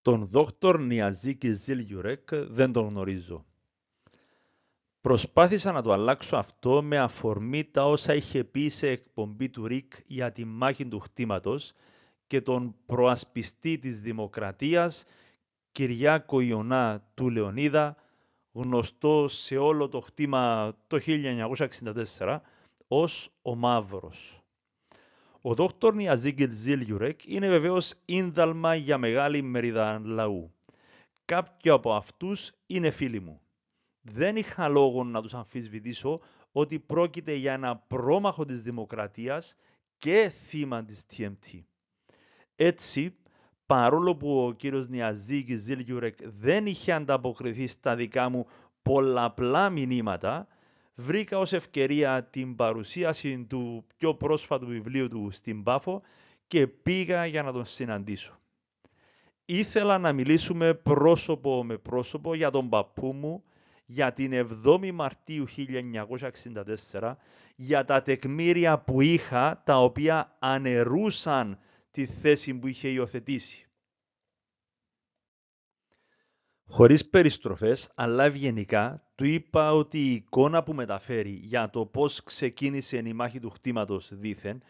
Τον Δόκτωρ Νιαζίκη Ζιλιουρέκ δεν τον γνωρίζω. Προσπάθησα να το αλλάξω αυτό με αφορμή τα όσα είχε πει σε εκπομπή του ΡΙΚ για τη μάχη του χτήματος και τον προασπιστή της δημοκρατίας Κυριάκο Ιωνά του Λεωνίδα, γνωστό σε όλο το χτήμα το 1964 ως ο Μαύρος. Ο Δόκτωρ Νιαζίκη Ζιλιουρέκ είναι βεβαίως ίνδαλμα για μεγάλη μερίδα λαού. Κάποιοι από αυτούς είναι φίλοι μου. Δεν είχα λόγο να τους αμφισβητήσω ότι πρόκειται για ένα πρόμαχο της δημοκρατίας και θύμα της TMT. Έτσι, παρόλο που ο κύριος Νιαζίκης Ζιλιουρέκ δεν είχε ανταποκριθεί στα δικά μου πολλαπλά μηνύματα, βρήκα ως ευκαιρία την παρουσίαση του πιο πρόσφατου βιβλίου του στην Πάφο και πήγα για να τον συναντήσω. Ήθελα να μιλήσουμε πρόσωπο με πρόσωπο για τον παππού μου, για την 7η Μαρτίου 1964, για τα τεκμήρια που είχα, τα οποία αναιρούσαν τη θέση που είχε υιοθετήσει. Χωρίς περιστροφές, αλλά ευγενικά, του είπα ότι η εικόνα που μεταφέρει για το πώς ξεκίνησε η μάχη του χτήματος δήθεν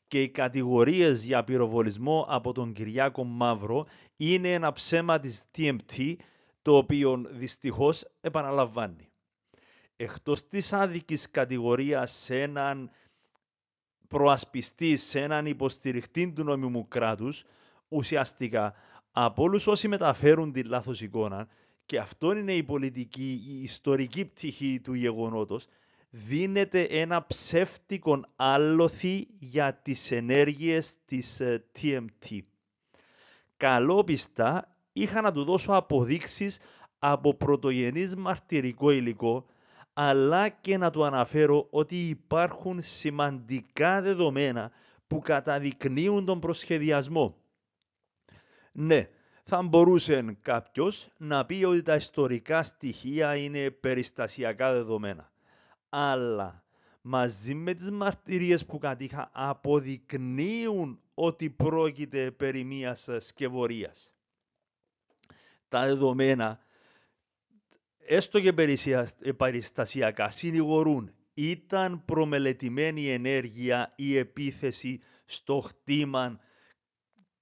και οι κατηγορίες για πυροβολισμό από τον Κυριάκο Μαύρο είναι ένα ψέμα της TMT, το οποίο δυστυχώς επαναλαμβάνει. Εκτός της άδικης κατηγορίας σε έναν προασπιστή, σε έναν υποστηριχτή του νόμιμου κράτους, ουσιαστικά από όλους όσοι μεταφέρουν τη λάθος εικόνα, και αυτό είναι η πολιτική, η ιστορική πτυχή του γεγονότος, δίνεται ένα ψεύτικο άλοθη για τις ενέργειες της TMT. Καλόπιστα είχα να του δώσω αποδείξεις από πρωτογενής μαρτυρικό υλικό, αλλά και να του αναφέρω ότι υπάρχουν σημαντικά δεδομένα που καταδεικνύουν τον προσχεδιασμό. Ναι, θα μπορούσε κάποιος να πει ότι τα ιστορικά στοιχεία είναι περιστασιακά δεδομένα, αλλά μαζί με τις μαρτυρίες που κατήχα αποδεικνύουν ότι πρόκειται περί μίας σκευωρίας. Τα δεδομένα, έστω και περιστασιακά, συνηγορούν. Ήταν προμελετημένη ενέργεια η επίθεση στο χτήμα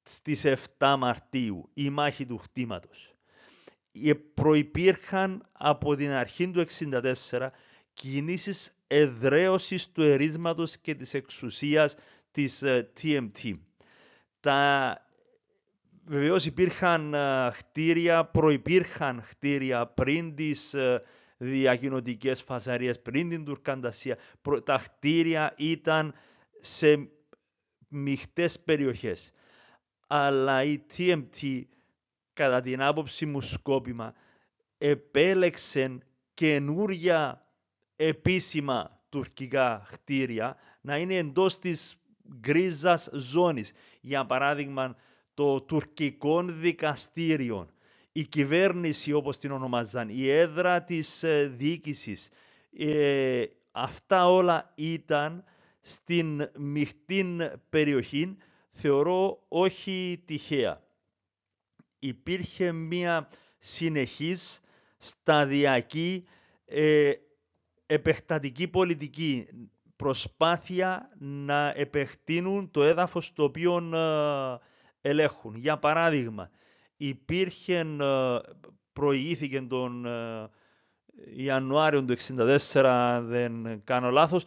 στις 7 Μαρτίου, η μάχη του χτήματος. Προϋπήρχαν από την αρχή του 1964 κινήσεις εδραίωσης του ερίσματος και της εξουσίας της TMT. Βεβαίως προϋπήρχαν χτίρια πριν τις διακοινωτικές φασαρίες, πριν την Τουρκαντασία. Τα χτίρια ήταν σε μειχτές περιοχές. Αλλά η TMT, κατά την άποψη μου σκόπιμα, επέλεξε καινούρια επίσημα τουρκικά χτίρια να είναι εντός της γκρίζας ζώνης. Για παράδειγμα, το τουρκικό δικαστήριο, η κυβέρνηση όπως την ονομάζαν, η έδρα της διοίκησης, αυτά όλα ήταν στην μειχτή περιοχή, θεωρώ όχι τυχαία. Υπήρχε μια συνεχής, σταδιακή, επεκτατική πολιτική προσπάθεια να επεκτείνουν το έδαφος το οποίο ελέγχουν. Για παράδειγμα, προηγήθηκε τον Ιανουάριο του 1964, δεν κάνω λάθος,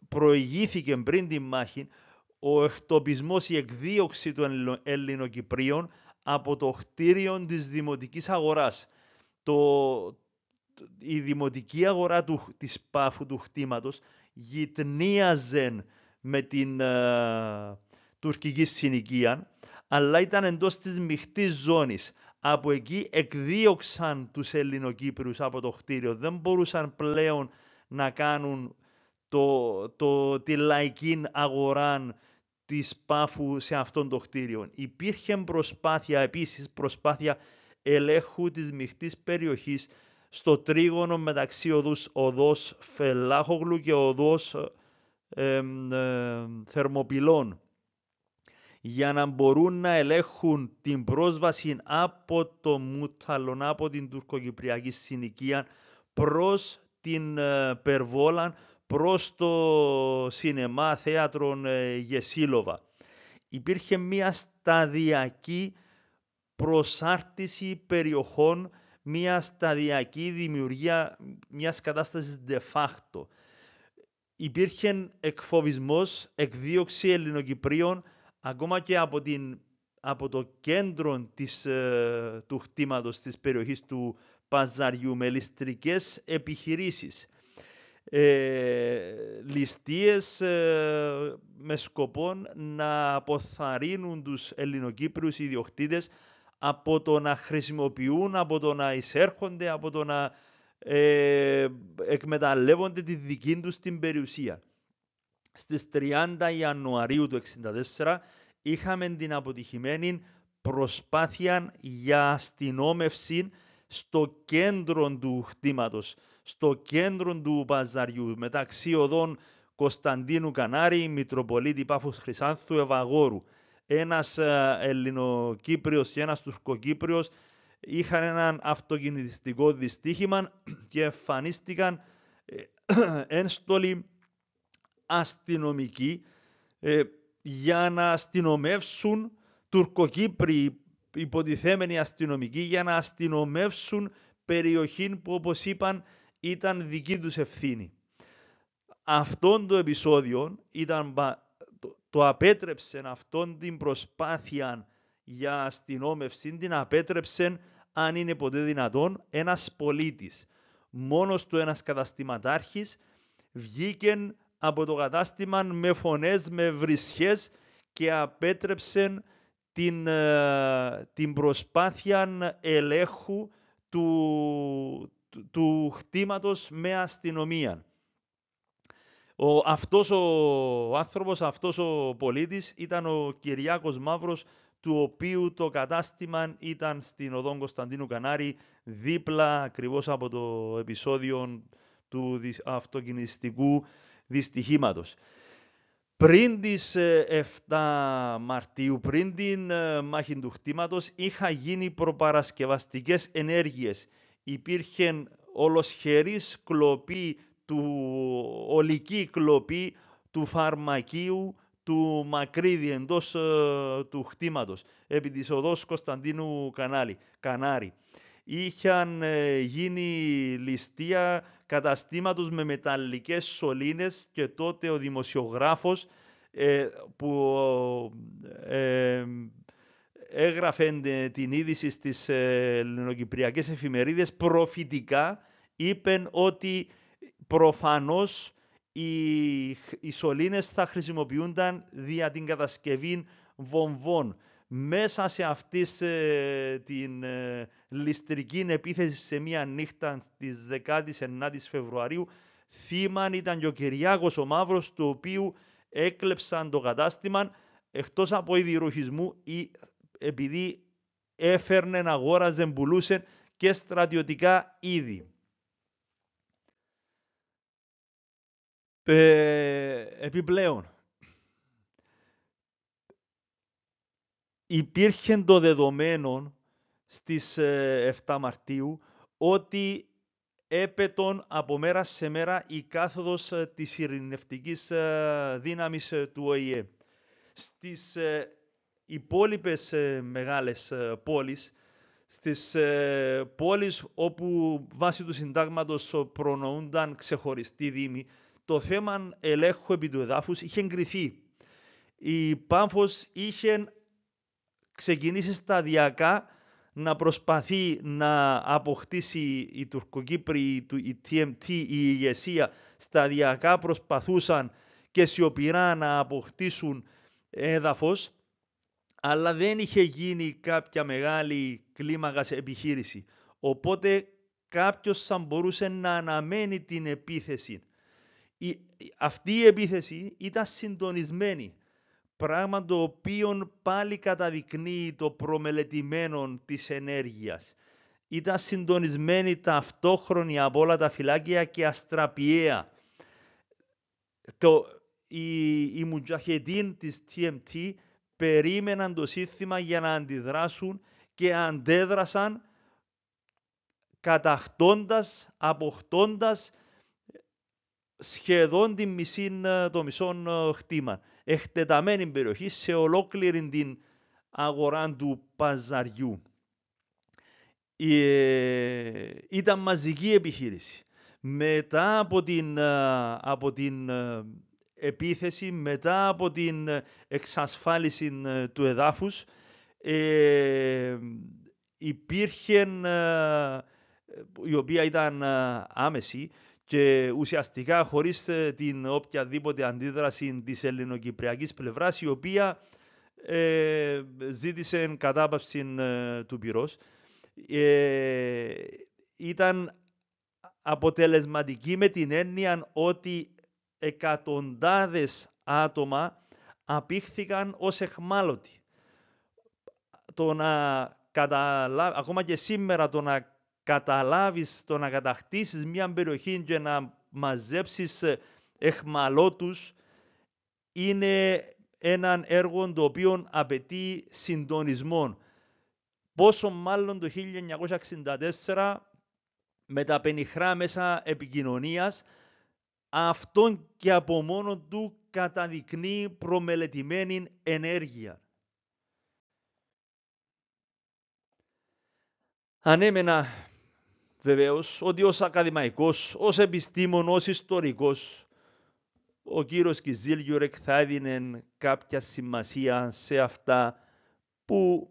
προηγήθηκε πριν τη μάχη ο εκτοπισμός, η εκδίωξη των Ελληνοκυπρίων από το κτίριο της Δημοτικής Αγοράς. Η Δημοτική Αγορά της Πάφου του χτήματος γειτνίαζε με την τουρκική συνοικία, αλλά ήταν εντός της μειχτής ζώνης. Από εκεί εκδίωξαν τους Ελληνοκύπριους από το κτίριο. Δεν μπορούσαν πλέον να κάνουν τη λαϊκή αγορά της Πάφου σε αυτόν το κτίριο. Υπήρχε προσπάθεια ελέγχου της μειχτής περιοχής στο τρίγωνο μεταξύ οδός Φελάχογλου και οδός Θερμοπυλών. για να μπορούν να ελέγχουν την πρόσβαση από το Μούταλον, από την τουρκοκυπριακή συνοικία προς την Περβόλαν, προς το σινεμά θέατρο Γεσίλοβα. Υπήρχε μια σταδιακή προσάρτηση περιοχών, μια σταδιακή δημιουργία μιας κατάστασης de facto. Υπήρχε εκφοβισμός, εκδίωξη Ελληνοκυπρίων, ακόμα και από το κέντρο του χτήματος της περιοχής του Παζαριού, με ληστρικές επιχειρήσεις. Ληστείες με σκοπό να αποθαρρύνουν τους Ελληνοκύπριους ιδιοκτήτες από το να χρησιμοποιούν, από το να εισέρχονται, από το να εκμεταλλεύονται τη δική τους την περιουσία. Στις 30 Ιανουαρίου του 1964 είχαμε την αποτυχημένη προσπάθεια για αστυνόμευση στο κέντρο του χτήματος, στο κέντρο του Παζαριού, μεταξύ οδών Κωνσταντίνου Κανάρη, Μητροπολίτη Πάφους Χρυσάνθου, Ευαγόρου. Ένας Ελληνοκύπριος και ένας Τουρκοκύπριος είχαν έναν αυτοκινητιστικό δυστύχημα και εμφανίστηκαν ένστολοι αστυνομικοί για να αστυνομεύσουν, Τουρκοκύπριοι υποτιθέμενοι αστυνομικοί, για να αστυνομεύσουν περιοχή που, όπως είπαν, ήταν δική τους ευθύνη. Αυτόν το επεισόδιο το απέτρεψε, αυτόν την προσπάθεια για αστυνόμευση την απέτρεψε, αν είναι ποτέ δυνατόν, ένας πολίτης. Μόνος του ένας καταστηματάρχης βγήκε από το κατάστημα με φωνές, με βρισχές και απέτρεψε την προσπάθεια ελέγχου του χτήματος με αστυνομία. Αυτός ο άνθρωπος, αυτός ο πολίτης ήταν ο Κυριάκος Μαύρος, του οποίου το κατάστημα ήταν στην οδό Κωνσταντίνου Κανάρη, δίπλα ακριβώς από το επεισόδιο του αυτοκινηστικού δυστυχήματος. Πριν τις 7 Μαρτίου, πριν την μάχη του χτήματος, είχαν γίνει προπαρασκευαστικές ενέργειες. Υπήρχε ολοσχερής κλοπή, ολική κλοπή του φαρμακείου του Μακρύδη εντός του χτήματος, επί της οδός Κωνσταντίνου Κανάρη. Είχαν γίνει ληστεία καταστήματος με μεταλλικές σωλήνες και τότε ο δημοσιογράφος που έγραφε την είδηση στις ελληνοκυπριακές εφημερίδες προφητικά είπε ότι προφανώς οι σωλήνες θα χρησιμοποιούνταν δια την κατασκευή βομβών. Μέσα σε αυτή την ληστρική επίθεση σε μία νύχτα της 19ης Φεβρουαρίου, θύμα ήταν και ο Κυριάκος ο Μαύρος, του οποίου έκλεψαν το κατάστημα εκτός από ιδιρουχισμού ή επειδή έφερνε, αγόραζε, πουλούσε και στρατιωτικά είδη. Επιπλέον, υπήρχε το δεδομένο στις 7 Μαρτίου ότι έπετον από μέρα σε μέρα η κάθοδος της ειρηνευτικής δύναμης του ΟΗΕ. Στις υπόλοιπες μεγάλες πόλεις, στις πόλεις όπου βάσει του συντάγματος προνοούνταν ξεχωριστοί δήμοι, το θέμα ελέγχου επί του εδάφους είχε εγκριθεί. Η Πάμφος είχε ξεκινήσει σταδιακά να προσπαθεί να αποκτήσει η Τουρκοκύπρη, η TMT, η ηγεσία, σταδιακά προσπαθούσαν και σιωπηρά να αποκτήσουν έδαφος, αλλά δεν είχε γίνει κάποια μεγάλη κλίμακα επιχείρηση. Οπότε κάποιος θα μπορούσε να αναμένει την επίθεση. Αυτή η επίθεση ήταν συντονισμένη, πράγμα το οποίο πάλι καταδεικνύει το προμελετημένο της ενέργειας. Ήταν συντονισμένη ταυτόχρονη από όλα τα φυλάκια και αστραπιαία. Οι Μουτζαχεντίν της TMT περίμεναν το σύνθημα για να αντιδράσουν και αντέδρασαν κατακτώντας, αποκτώντας σχεδόν το μισό χτήμα. Εκτεταμένη περιοχή σε ολόκληρη την αγορά του παζαριού. Ήταν μαζική επιχείρηση. Μετά από την επίθεση, μετά από την εξασφάλιση του εδάφους, υπήρχε, η οποία ήταν άμεση και ουσιαστικά χωρίς την οποιαδήποτε αντίδραση της ελληνοκυπριακής πλευράς, η οποία ζήτησε κατάπαυση του πυρός. Ήταν αποτελεσματική με την έννοια ότι εκατοντάδες άτομα απήχθηκαν ως εχμάλωτοι. Ακόμα και σήμερα το να καταλάβεις, το να κατακτήσεις μια περιοχή και να μαζέψεις εχμαλώτους είναι έναν έργο το οποίο απαιτεί συντονισμό. Πόσο μάλλον το 1964 με τα πενιχρά μέσα επικοινωνίας, αυτόν και από μόνο του καταδεικνύει προμελετημένη ενέργεια. Ανέμενα βεβαίως ότι ως ακαδημαϊκός, ως επιστήμον, ως ιστορικός, ο κύριος Κιζίλ Γιουρεκ θα έδινε κάποια σημασία σε αυτά που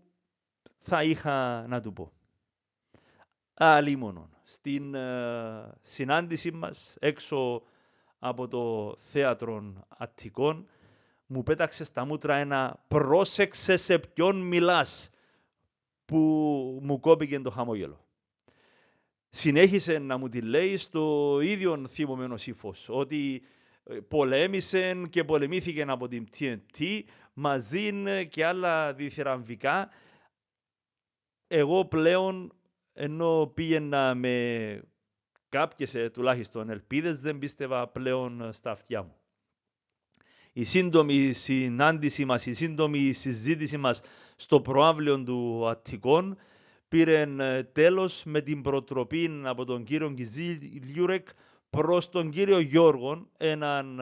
θα είχα να του πω. Αλλήμωνον, στην συνάντηση μας έξω από το θέατρο Αττικών, μου πέταξε στα μούτρα ένα «πρόσεξε σε ποιον μιλάς», που μου κόπηκε το χαμόγελο. Συνέχισε να μου τη λέει στο ίδιο θυμωμένος ύφος, ότι πολέμησε και πολεμήθηκε από την TNT μαζί και άλλα διθυραμβικά. Εγώ πλέον, ενώ πήγαινα με κάποιες τουλάχιστον ελπίδες, δεν πίστευα πλέον στα αυτιά μου. Η σύντομη συνάντηση μας, η σύντομη συζήτηση μας στο προαύλιο του Αττικών πήρε τέλος με την προτροπή από τον κύριο Κιζίλ Γιουρεκ προς τον κύριο Γιώργο, έναν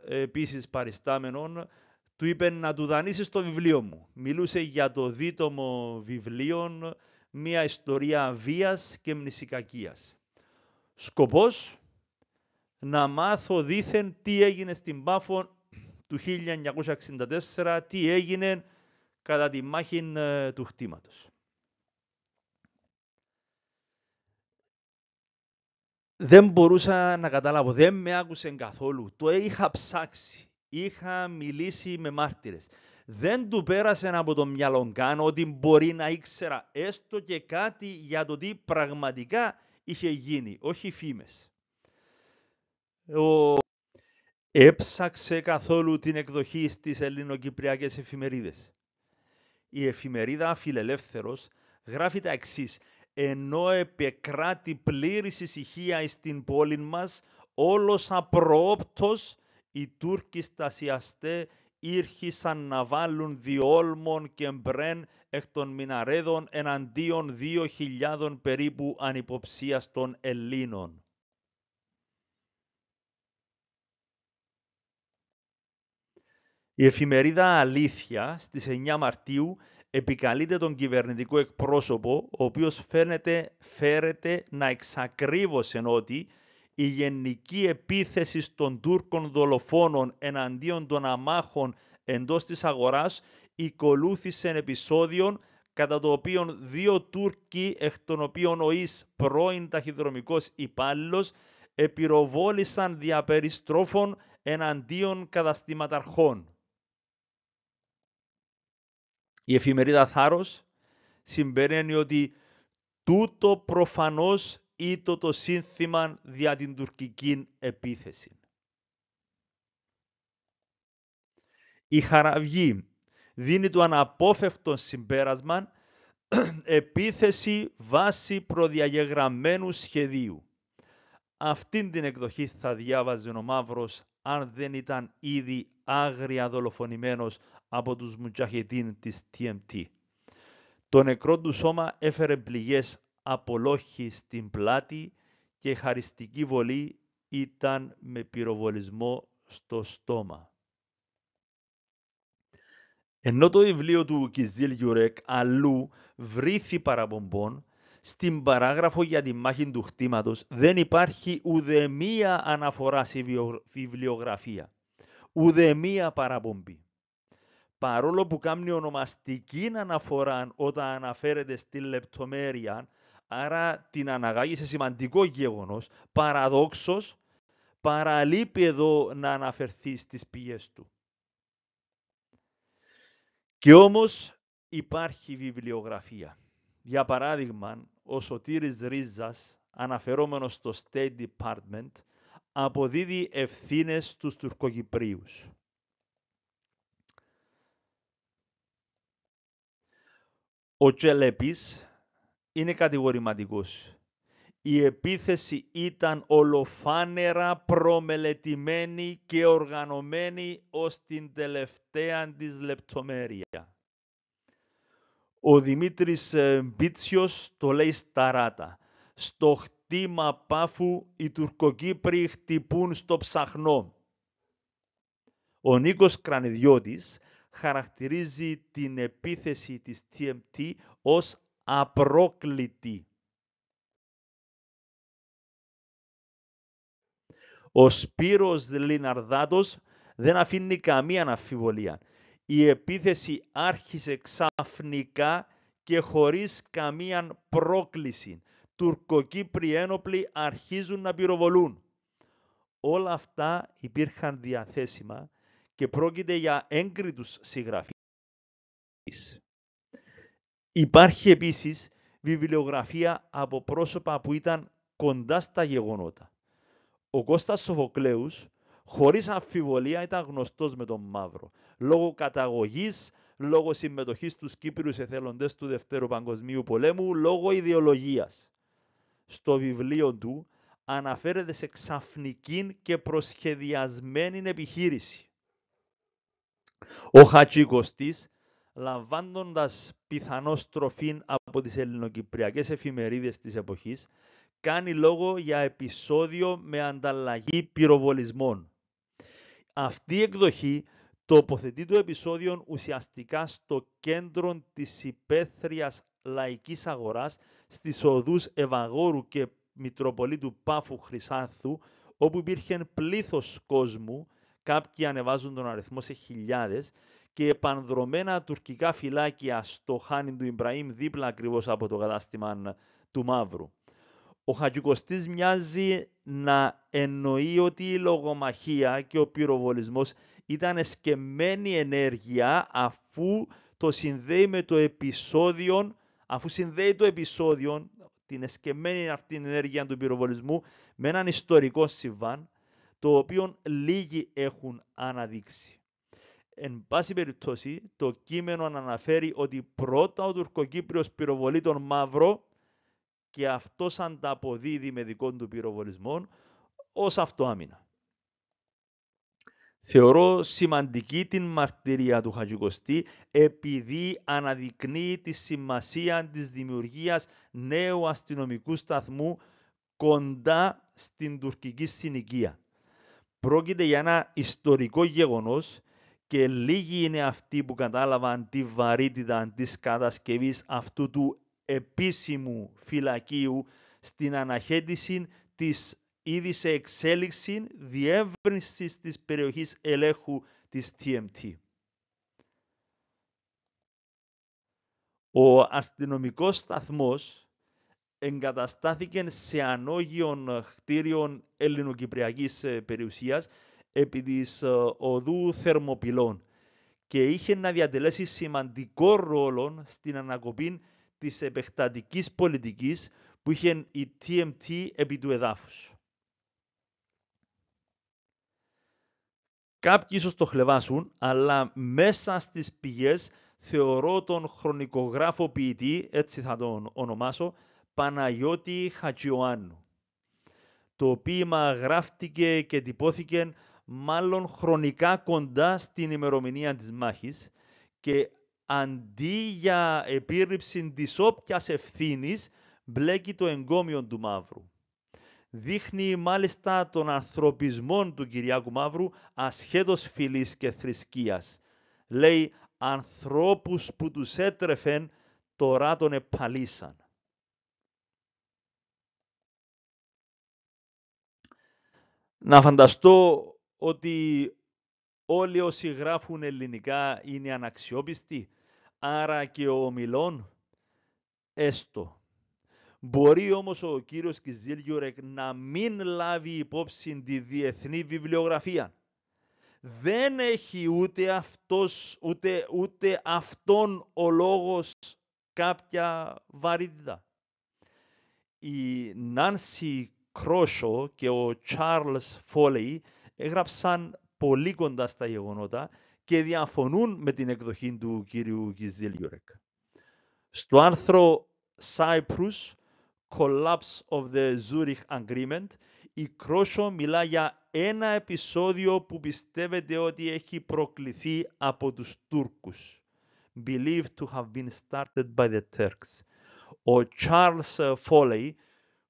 επίσης παριστάμενον, του είπε να του δανείσει το βιβλίο μου. Μιλούσε για το δίτομο βιβλίο, μια ιστορία βίας και μνησικακίας. Σκοπός, να μάθω δήθεν τι έγινε στην Πάφο του 1964, τι έγινε κατά τη μάχη του χτήματος. Δεν μπορούσα να καταλάβω, δεν με άκουσε καθόλου. Το είχα ψάξει, είχα μιλήσει με μάρτυρες. Δεν του πέρασε από το μυαλό καν ότι μπορεί να ήξερα έστω και κάτι για το τι πραγματικά είχε γίνει, όχι φήμες. Έψαξε καθόλου την εκδοχή στις ελληνοκυπριακές εφημερίδες. Η εφημερίδα Φιλελεύθερος γράφει τα εξής: ενώ επεκράτη πλήρης ησυχία στην πόλη μας, όλος απροόπτως οι Τούρκοι στασιαστέ ήρχισαν να βάλουν διόλμων και μπρέν εκ των μιναρέδων εναντίον 2.000 περίπου ανυποψίαστων Ελλήνων. Η εφημερίδα Αλήθεια στις 9 Μαρτίου επικαλείται τον κυβερνητικό εκπρόσωπο, ο οποίος φέρεται να εξακρίβωσε ότι η γενική επίθεση των Τούρκων δολοφόνων εναντίον των αμάχων εντός της αγοράς ακολούθησε επεισόδιο κατά το οποίο 2 Τούρκοι, εκ των οποίων ο εις πρώην ταχυδρομικός υπάλληλος, επιροβόλησαν διαπεριστρόφων εναντίον καταστηματαρχών. Η εφημερίδα Θάρρος συμπεραίνει ότι τούτο προφανώς ήτο το σύνθημα δια την τουρκική επίθεση. Η Χαραυγή δίνει το αναπόφευκτο συμπέρασμα επίθεση βάσει προδιαγεγραμμένου σχεδίου. Αυτήν την εκδοχή θα διάβαζε ο Μαύρος αν δεν ήταν ήδη άγρια δολοφονημένος από τους Μουτζαχεντίν της TMT. Το νεκρό του σώμα έφερε πληγές από λόχη στην πλάτη και η χαριστική βολή ήταν με πυροβολισμό στο στόμα. Ενώ το βιβλίο του Κιζίλ Γιουρέκ αλλού βρήθη παραπομπών, στην παράγραφο για τη μάχη του χτήματος δεν υπάρχει ουδέμια αναφορά στη βιβλιογραφία, ουδέμια παραπομπή. Παρόλο που κάνει ονομαστική αναφορά όταν αναφέρεται στη λεπτομέρεια, άρα την αναγάγει σε σημαντικό γεγονός, παραδόξως παραλείπει εδώ να αναφερθεί στις πηγές του. Και όμως υπάρχει βιβλιογραφία. Για παράδειγμα, ο Σωτήρης Ρίζας, αναφερόμενος στο State Department, αποδίδει ευθύνες στους Τουρκοκυπρίους. Ο Τσελέπης είναι κατηγορηματικός. Η επίθεση ήταν ολοφάνερα προμελετημένη και οργανωμένη ως την τελευταία της λεπτομέρεια. Ο Δημήτρης Μπίτσιος το λέει σταράτα. Στο χτήμα Πάφου οι Τουρκοκύπροι χτυπούν στο ψαχνό. Ο Νίκος Κρανιδιώτης χαρακτηρίζει την επίθεση της TMT ως απρόκλητη. Ο Σπύρος Λιναρδάτος δεν αφήνει καμία αμφιβολία. Η επίθεση άρχισε ξαφνικά και χωρίς καμία πρόκληση. Τουρκοκύπριοι ένοπλοι αρχίζουν να πυροβολούν. Όλα αυτά υπήρχαν διαθέσιμα και πρόκειται για έγκριτους συγγραφείς. Υπάρχει επίσης βιβλιογραφία από πρόσωπα που ήταν κοντά στα γεγονότα. Ο Κώστας Σοφοκλέους, χωρίς αμφιβολία, ήταν γνωστός με τον Μαύρο, λόγω καταγωγής, λόγω συμμετοχής στους Κύπριους εθελοντές του Δευτέρου Παγκοσμίου Πολέμου, λόγω ιδεολογίας. Στο βιβλίο του αναφέρεται σε ξαφνική και προσχεδιασμένη επιχείρηση. Ο Χατζικοστής, λαμβάνοντας πιθανό στροφή από τις ελληνοκυπριακές εφημερίδες της εποχής, κάνει λόγο για επεισόδιο με ανταλλαγή πυροβολισμών. Αυτή η εκδοχή τοποθετεί το επεισόδιο ουσιαστικά στο κέντρο της υπαίθριας λαϊκής αγοράς στις οδούς Ευαγόρου και Μητροπολίτου Πάφου Χρυσάνθου, όπου υπήρχε πλήθος κόσμου, κάποιοι ανεβάζουν τον αριθμό σε χιλιάδες, και επανδρομένα τουρκικά φυλάκια στο Χάνι του Ιμπραήμ, δίπλα ακριβώς από το κατάστημα του Μαύρου. Ο Χατζικοστής μοιάζει να εννοεί ότι η λογομαχία και ο πυροβολισμός ήταν εσκεμμένη ενέργεια, αφού το συνδέει με το επεισόδιο, την εσκεμμένη αυτή ενέργεια του πυροβολισμού με έναν ιστορικό συμβάν, το οποίο λίγοι έχουν αναδείξει. Εν πάση περιπτώσει, το κείμενο αναφέρει ότι πρώτα ο Τουρκοκύπριος πυροβολεί τον Μαύρο και αυτός ανταποδίδει με δικό του πυροβολισμό ως αυτοάμυνα. Θεωρώ σημαντική την μαρτυρία του Χατζικοστή επειδή αναδεικνύει τη σημασία της δημιουργίας νέου αστυνομικού σταθμού κοντά στην τουρκική συνοικία. Πρόκειται για ένα ιστορικό γεγονός και λίγοι είναι αυτοί που κατάλαβαν τη βαρύτητα της κατασκευής αυτού του επίσημου φυλακίου στην αναχέτηση της ήδη σε εξέλιξη διεύρυνσης της περιοχής ελέγχου της TMT. Ο αστυνομικός σταθμός εγκαταστάθηκε σε ανώγειον κτίριων ελληνοκυπριακής περιουσίας επί της οδού Θερμοπυλών και είχε να διατελέσει σημαντικό ρόλο στην ανακοπή της επεκτατικής πολιτικής που είχε η TMT επί του εδάφους. Κάποιοι ίσως το χλεβάσουν, αλλά μέσα στις πηγές θεωρώ τον χρονικογράφο ποιητή, έτσι θα τον ονομάσω, Παναγιώτη Χατζιωάννου. Το ποίημα γράφτηκε και τυπώθηκε μάλλον χρονικά κοντά στην ημερομηνία της μάχης και αντί για επίρρηψη της όποιας ευθύνης, μπλέκει το εγκόμιο του Μαύρου. Δείχνει μάλιστα τον ανθρωπισμό του Κυριάκου Μαύρου ασχέτως φυλής και θρησκείας. Λέει ανθρώπους που τους έτρεφεν τώρα τον επαλήσαν. Να φανταστώ ότι όλοι όσοι γράφουν ελληνικά είναι αναξιόπιστοι, άρα και ο ομιλών, έστω. Μπορεί όμως ο κύριος Κιζίλιουρεκ να μην λάβει υπόψη τη διεθνή βιβλιογραφία. Δεν έχει ούτε αυτόν ο λόγος κάποια βαρύτητα. Η Νάνσι Κρόσο και ο Τσάρλς Φόλεϊ έγραψαν πολύ κοντά στα γεγονότα και διαφωνούν με την εκδοχή του κύριου Κιζίλιουρεκ. Στο άρθρο Cyprus, Collapse of the Zurich Agreement, η Κρόσο μιλά για ένα επεισόδιο που πιστεύεται ότι έχει προκληθεί από τους Τούρκους. Believed to have been started by the Turks. Ο Charles Foley,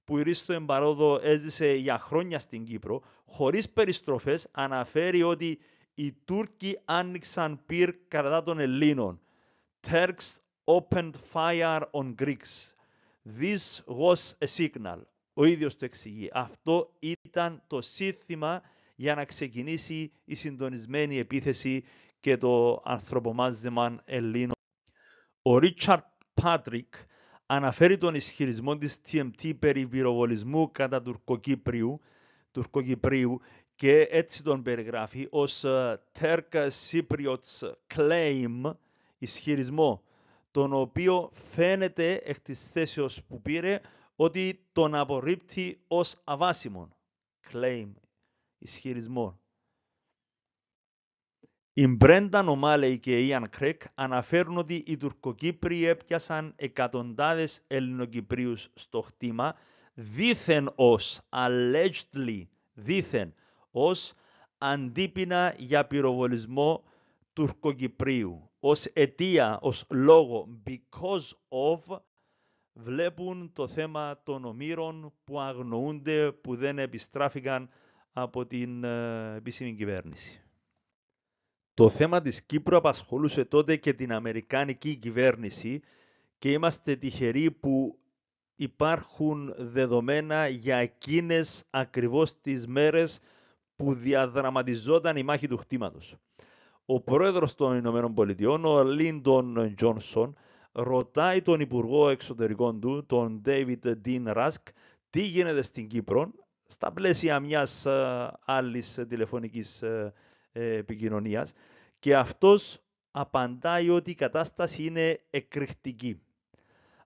που ηρίστο εμπαρόδο έζησε για χρόνια στην Κύπρο, χωρίς περιστροφές αναφέρει ότι οι Τούρκοι άνοιξαν πυρ κατά των Ελλήνων. Turks opened fire on Greeks. This was a signal. Ο ίδιος το εξηγεί. Αυτό ήταν το σύνθημα για να ξεκινήσει η συντονισμένη επίθεση και το ανθρωπομάζεμα Ελλήνων. Ο Ρίτσαρντ Πάτρικ αναφέρει τον ισχυρισμό της TMT περί πυροβολισμού κατά Τουρκοκυπρίου και έτσι τον περιγράφει ως Turk Cypriots claim, ισχυρισμό, τον οποίο φαίνεται εκ της θέσεως που πήρε ότι τον απορρίπτει ως αβάσιμον. Claim, ισχυρισμό. Η Μπρένταν Ομάλεϊ και η Ιαν Κρέκ αναφέρουν ότι οι Τουρκοκύπριοι έπιασαν εκατοντάδες Ελληνοκυπρίους στο χτήμα, δήθεν ως, allegedly, δήθεν ως αντίπεινα για πυροβολισμό Τουρκοκυπρίου. Ως αιτία, ως λόγο, because of, βλέπουν το θέμα των ομήρων που αγνοούνται, που δεν επιστράφηκαν από την επίσημη κυβέρνηση. Το θέμα της Κύπρου απασχολούσε τότε και την αμερικάνικη κυβέρνηση και είμαστε τυχεροί που υπάρχουν δεδομένα για εκείνες ακριβώς τις μέρες που διαδραματιζόταν η μάχη του χτήματος. Ο πρόεδρος των Ηνωμένων Πολιτειών, ο Λίντον Τζόνσον, ρωτάει τον Υπουργό Εξωτερικών του, τον David Dean Rusk, τι γίνεται στην Κύπρο στα πλαίσια μιας άλλης τηλεφωνικής επικοινωνίας, και αυτός απαντάει ότι η κατάσταση είναι εκρηκτική.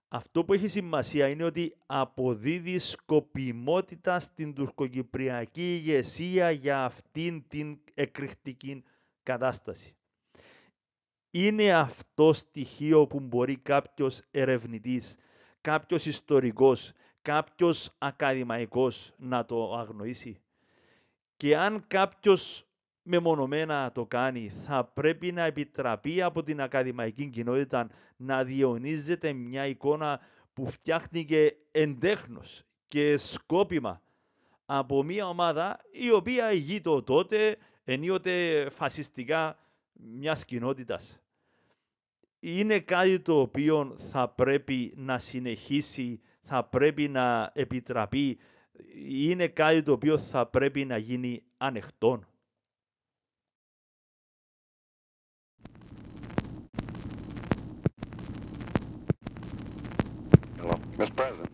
Αυτό που έχει σημασία είναι ότι αποδίδει σκοπιμότητα στην τουρκοκυπριακή ηγεσία για αυτήν την εκρηκτική κατάσταση. Είναι αυτό στοιχείο που μπορεί κάποιος ερευνητής, κάποιος ιστορικός, κάποιος ακαδημαϊκός να το αγνοήσει. Και αν κάποιος μεμονωμένα το κάνει, θα πρέπει να επιτραπεί από την ακαδημαϊκή κοινότητα να διαιωνίζεται μια εικόνα που φτιάχτηκε εντέχνος και σκόπιμα από μια ομάδα η οποία ηγείτο τότε ενίοτε φασιστικά μιας κοινότητας. Είναι κάτι το οποίο θα πρέπει να συνεχίσει, θα πρέπει να επιτραπεί, είναι κάτι το οποίο θα πρέπει να γίνει ανεκτόν. Hello, Mr. President.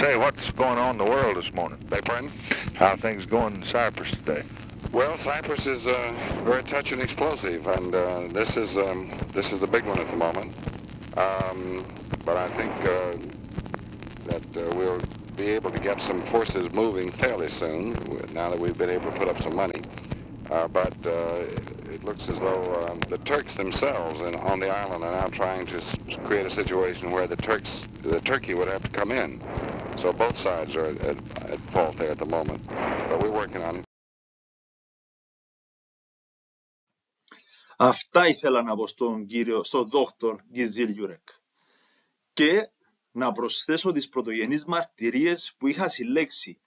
Say, what's going on in the world this morning? Beg pardon? How are things going in Cyprus today? Well, Cyprus is very touch and explosive, and this is the big one at the moment. But I think that we'll be able to get some forces moving fairly soon, now that we've been able to put up some money. But it looks as though the Turks themselves on the island are now trying to create a situation where Turkey would have to come in. So both sides are at fault there at the moment. But we're working on it. Αυτά ήθελα να πω στον δόκτωρ Γκιζίλ Γιουρέκ. Και να προσθέσω τις πρωτογενείς μαρτυρίες που είχα συλλέξει,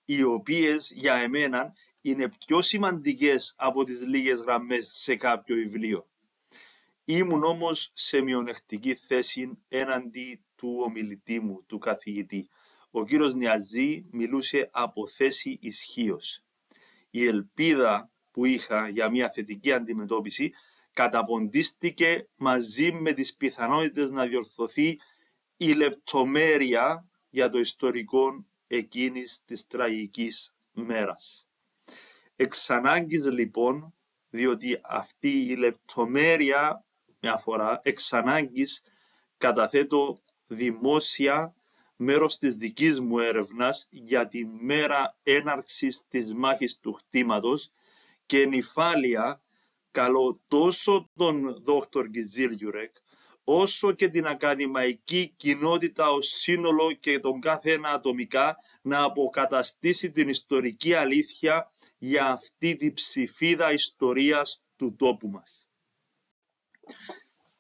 οι οποίες για εμένα είναι πιο σημαντικές από τις λίγες γραμμές σε κάποιο βιβλίο. Ήμουν όμως σε μειονεκτική θέση έναντι του ομιλητή μου, του καθηγητή. Ο κύριος Νιαζή μιλούσε από θέση ισχύως. Η ελπίδα που είχα για μια θετική αντιμετώπιση καταποντίστηκε μαζί με τις πιθανότητες να διορθωθεί η λεπτομέρεια για το ιστορικό εκείνης της τραγικής μέρας. Εξ ανάγκης λοιπόν, διότι αυτή η λεπτομέρεια με αφορά, εξ ανάγκης καταθέτω δημόσια μέρος της δικής μου έρευνας για τη μέρα έναρξης της μάχης του χτήματος και νυφάλια καλώ τόσο τον δόκτωρ Γκιζίλ Γιουρέκ όσο και την ακαδημαϊκή κοινότητα ως σύνολο και τον κάθε ένα ατομικά να αποκαταστήσει την ιστορική αλήθεια για αυτή τη ψηφίδα ιστορίας του τόπου μας.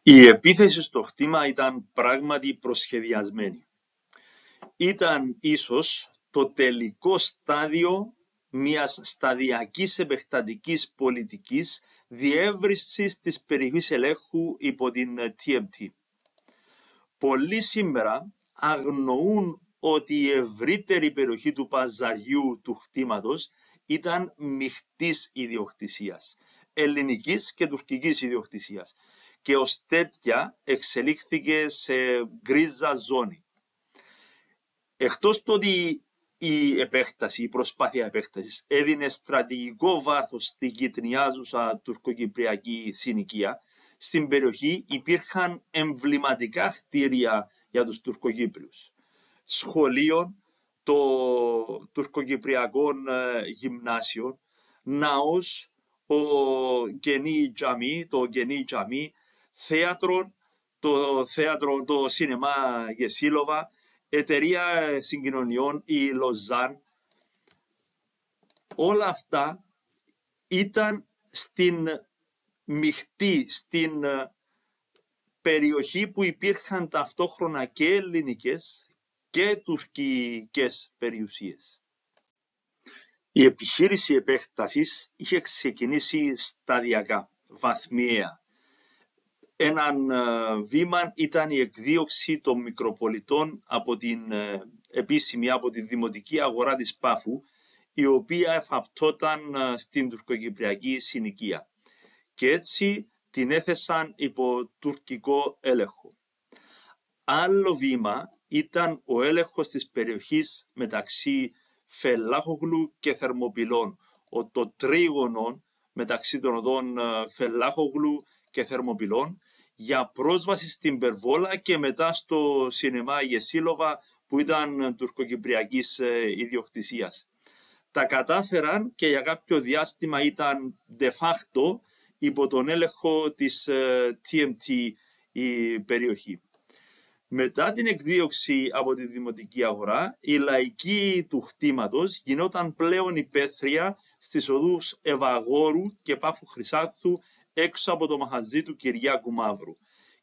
Η επίθεση στο χτήμα ήταν πράγματι προσχεδιασμένη. Ήταν ίσως το τελικό στάδιο μιας σταδιακής επεκτατικής πολιτικής διεύρυνσης της περιοχής ελέγχου υπό την TMT. Πολλοί σήμερα αγνοούν ότι η ευρύτερη περιοχή του παζαριού του χτήματος ήταν μειχτής ιδιοκτησίας, ελληνικής και τουρκικής ιδιοκτησίας και ως τέτοια εξελίχθηκε σε γκρίζα ζώνη. Εκτός το ότι η προσπάθεια επέκτασης έδινε στρατηγικό βάθος στην γειτονιάζουσα τουρκοκυπριακή συνοικία, στην περιοχή υπήρχαν εμβληματικά κτίρια για τους Τουρκοκύπριους. Σχολείων, το τουρκοκυπριακών γυμνάσιων, ναός, το Γενή Τζαμί, το σινεμά Γεσίλοβα, εταιρεία συγκοινωνιών η Λοζάν. Όλα αυτά ήταν στην περιοχή που υπήρχαν ταυτόχρονα και ελληνικές και τουρκικές περιουσίες. Η επιχείρηση επέκτασης είχε ξεκινήσει σταδιακά, βαθμιαία. Έναν βήμα ήταν η εκδίωξη των μικροπολιτών από από τη δημοτική αγορά της Πάφου, η οποία εφαπτώταν στην τουρκοκυπριακή συνοικία και έτσι την έθεσαν υπό τουρκικό έλεγχο. Άλλο βήμα ήταν ο έλεγχος της περιοχής μεταξύ Φελάχογλου και Θερμοπυλών, το τρίγωνο μεταξύ των οδών Φελάχογλου και Θερμοπυλών, για πρόσβαση στην Περβόλα και μετά στο σινεμά Γεσίλοβα που ήταν τουρκοκυπριακής ιδιοκτησίας. Τα κατάφεραν και για κάποιο διάστημα ήταν de facto υπό τον έλεγχο της TMT η περιοχή. Μετά την εκδίωξη από τη δημοτική αγορά, η λαϊκή του χτήματος γινόταν πλέον υπαίθρια στις οδούς Ευαγόρου και Πάφου Χρυσάθου έξω από το μαχαζί του Κυριάκου Μαύρου.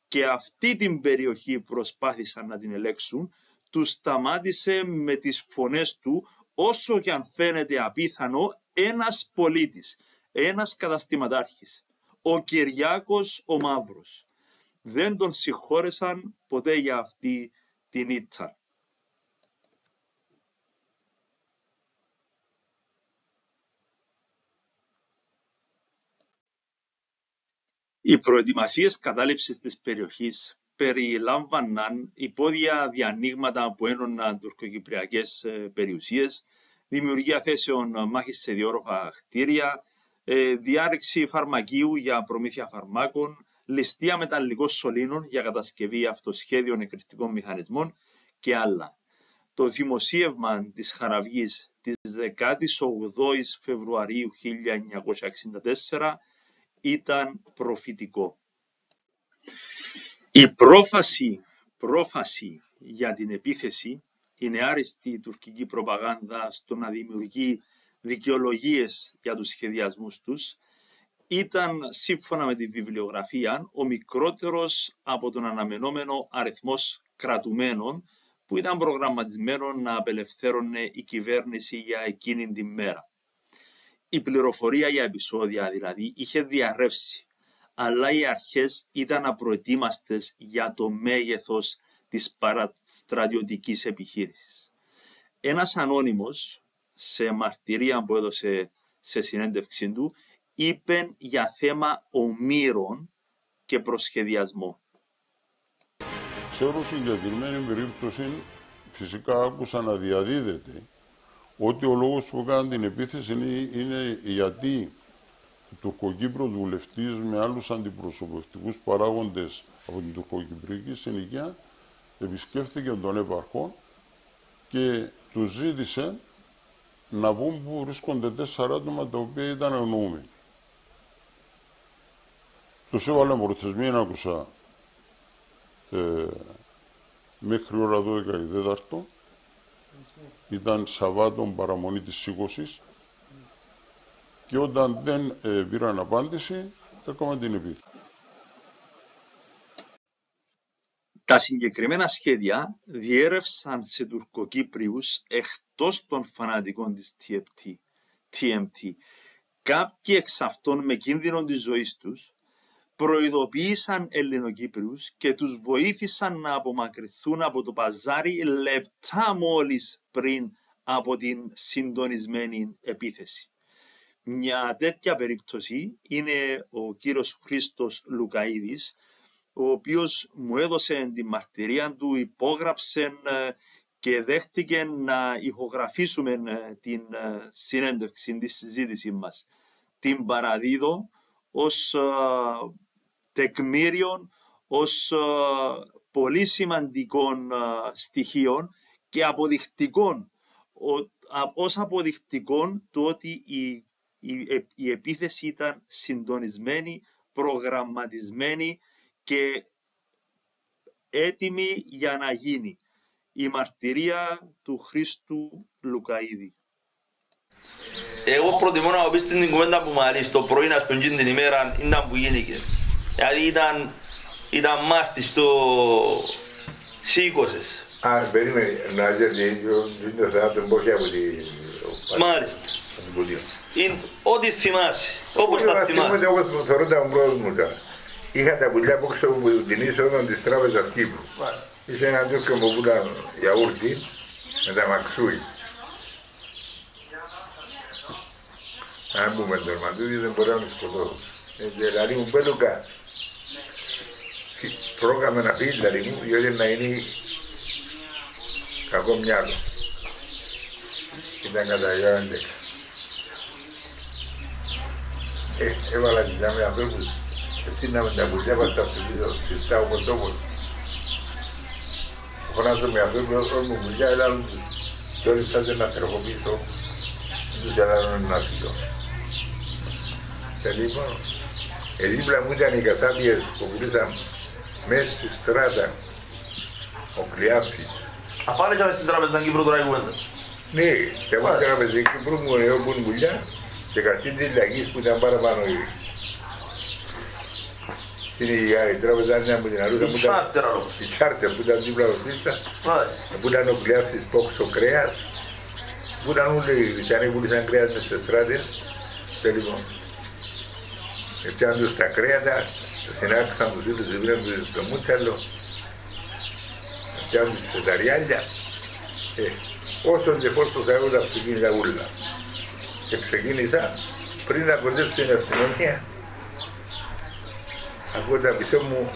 Και αυτή την περιοχή προσπάθησαν να την ελέγξουν, τους σταμάτησε με τις φωνές του, όσο και αν φαίνεται απίθανο, ένας πολίτης, ένας καταστηματάρχης, ο Κυριάκος ο Μαύρος. Δεν τον συγχώρεσαν ποτέ για αυτή την ήττα. Οι προετοιμασίες κατάληψης της περιοχής περιλάμβαναν υπόδια διανοίγματα που ένωναν τουρκοκυπριακές περιουσίες, δημιουργία θέσεων μάχης σε διόροφα κτίρια, διάρρηξη φαρμακείου για προμήθεια φαρμάκων, ληστεία μεταλλικών σωλήνων για κατασκευή αυτοσχέδιων εκρηκτικών μηχανισμών και άλλα. Το δημοσίευμα της Χαραυγής της 18ης Φεβρουαρίου 1964 ήταν προφητικό. Η πρόφαση για την επίθεση είναι άριστη τουρκική προπαγάνδα στο να δημιουργεί δικαιολογίες για τους σχεδιασμούς τους, ήταν, σύμφωνα με τη βιβλιογραφία, ο μικρότερος από τον αναμενόμενο αριθμός κρατουμένων που ήταν προγραμματισμένο να απελευθέρωνε η κυβέρνηση για εκείνη τη μέρα. Η πληροφορία για επεισόδια δηλαδή είχε διαρρεύσει, αλλά οι αρχές ήταν απροετοίμαστες για το μέγεθος της παραστρατιωτικής επιχείρησης. Ένας ανώνυμος, σε μαρτυρία που έδωσε σε συνέντευξή του, είπε για θέμα ομήρων και προσχεδιασμό. Ξέρω συγκεκριμένη περίπτωση, φυσικά άκουσα να διαδίδεται, ότι ο λόγος που έκαναν την επίθεση είναι γιατί ο Τουρκοκύπρος βουλευτής με άλλους αντιπροσωπευτικούς παράγοντες από την τουρκοκυπριακή συνοικία επισκέφθηκε τον έπαρχο και του ζήτησε να πούν που βρίσκονται 4 άτομα τα οποία ήταν εννοούμενοι. Τους έβαλε προθεσμία, άκουσα, μέχρι ώρα 12 και 4. Ήταν Σαββάτο παραμονή της 20 και όταν δεν πήραν απάντηση, έκαναν την επίθεση. Τα συγκεκριμένα σχέδια διέρευσαν σε Τουρκοκύπριους εκτός των φανατικών της TMT. Κάποιοι εξ αυτών με κίνδυνο της ζωής τους προειδοποίησαν Ελληνοκύπριους και τους βοήθησαν να απομακρυνθούν από το παζάρι λεπτά μόλις πριν από την συντονισμένη επίθεση. Μια τέτοια περίπτωση είναι ο κύριος Χρήστος Λουκαίδης, ο οποίος μου έδωσε τη μαρτυρία του, υπόγραψε και δέχτηκε να ηχογραφήσουμε την συνέντευξη, τη συζήτηση μας. Την παραδίδω ως τεκμήριον, ως πολύ σημαντικών στοιχείων και αποδεικτικών, ως αποδεικτικών του ότι η επίθεση ήταν συντονισμένη, προγραμματισμένη και έτοιμη για να γίνει. Η μαρτυρία του Χρήστου Λουκαίδη. Εγώ προτιμώ να πεις την κουβέντα που μάλιστα το πρωί να σπεντζήν την ημέρα ήταν που γίνηκε. Δηλαδή ήταν Μάρτη στο σήκωσες. Αν περίμενε να ζήσει το θάνατο μπόχει από την... Μάλιστα. Ό,τι θυμάσαι, όπως τα θυμάσαι. Όπως μου θεωρώ τα ομπρός μου τώρα. Είχα τα πουλιά που ξέρω από την είσοδο της Τράπεζας Κύπρου. Είχε έναν Τούρκο που πουλά γιαούρτι με τα μαξούι. Αν πούμε τον Μαντούδη δεν μπορεί να με σκοτώσουν. Δηλαδή μου πέλουκα. Πρόκαμε να φύγει δηλαδή μου, διότι να είναι κακό μυαλό. Ήταν κατά 11. Έβαλα την τάμια ανθρώπους. Στείναμε τα πουλιά μας τα συστά όπως όπως. Φωνάζω με ανθρώπους όπως μου πουλιά, έλαβαν τους. Τώρα σαν να τρεχομίσω, τους έλαβαν ένα φύλλο. Λοιπόν, δίπλα μου ήταν οι κατάπιες που πουλήσαν μέσα στη στράτα, ο Κλειάψης. Απάνε και στην Τράπεζα Κύπρου τώρα η κουβέντα. Ναι, και από την Τράπεζα Κύπρου μου εγώ που είναι πουλιά και κατσίν της Λαγής που ήταν παραπάνω. Είναι η Τράπεζα Νέα μου την αρούσα μου ήταν η Τσάρτερ που ήταν δίπλα από πίστα, που ήταν ο Κλειάψης Πόξο κρέας, που ήταν όλοι οι Βιτανοί που πουλήσαν κρέας μες στις στράτες. Λοιπόν, έπιαν τους τα κρέατα, συνάξαν τους ήλους και πήραν τους στο μούτσαλο, έπιαν τους τα ριάλια, όσον και πόσο θα έχω τα αυτοκίνητα ούλα. Και ξεκίνησα πριν να κοντέψω την αστυνομία, ακούω τα πίσω μου,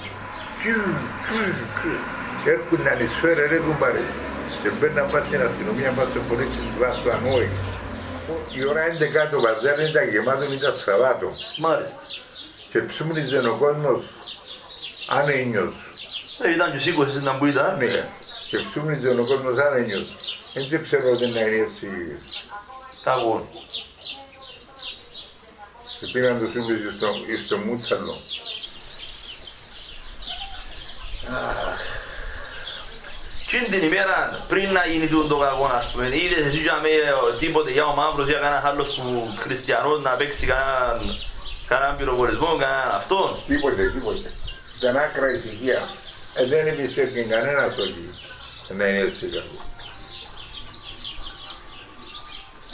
έρχουν να νησφαίρε ρε κουμπάρε, και μπαίναν πας στην αστυνομία, πας στο πολίτη βάσου ανόη. Η ώρα 11 το βαζάρι ήταν γεμάτο, ήταν Σαββάτο. Μάλιστα. Και ψούμνιζε ο κόσμος άνενιος. Ήταν και σήκωσες ήταν που ήταν. Ναι, και ψούμνιζε ο κόσμος άνενιος. Δεν ξέρω ότι να είναι έτσι. Καγόν. Και πήγαν το σύμπληση στο μούτσαλο. Και την ημέρα πριν να γίνει το κακό, ας πούμε, είδες εσύ για τίποτε για ο Μαύρος ή για κανένας άλλος που χριστιανός να παίξει κανέναν Κανέναν πυροβολισμό, κανέναν αυτόν. Τίποτε. Ήταν άκρα ησυχία. Δεν εμπιστεύτηκε κανένας ότι να είναι έτσι κακό.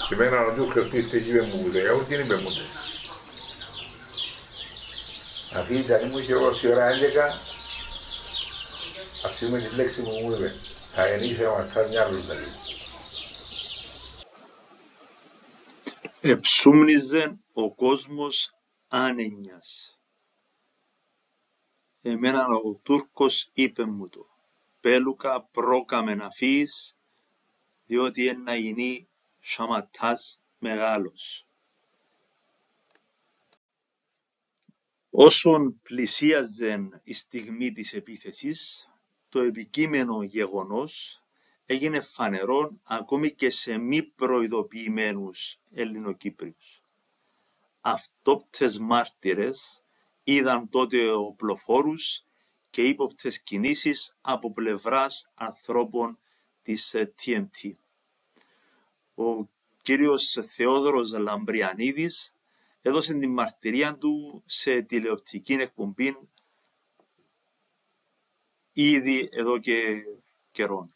Και εμένα ο Τούρκος πίστε εκεί με μου λέει, εγώ τι είπε μου λέει. Αυτή ήταν μου και εγώ στη ώρα 11, αυτή με τη λέξη μου είπε, θα γεννήσε μας σαν μυαλό δηλαδή. Εψούμνιζε ο κόσμος άνενιας. Εμένα ο Τούρκος είπε μου το, Πέλουκα πρόκαμε να φύγεις, διότι να γίνει σαματάς μεγάλος. Όσον πλησίαζε η στιγμή της επίθεσης, το επικείμενο γεγονός έγινε φανερό ακόμη και σε μη προειδοποιημένους Ελληνοκύπριους. Αυτόπτες μάρτυρες είδαν τότε οπλοφόρους και ύποπτες κινήσεις από πλευράς ανθρώπων της TMT. Ο κύριος Θεόδωρος Λαμπριανίδης έδωσε την μαρτυρία του σε τηλεοπτική εκπομπή ήδη εδώ και καιρόν.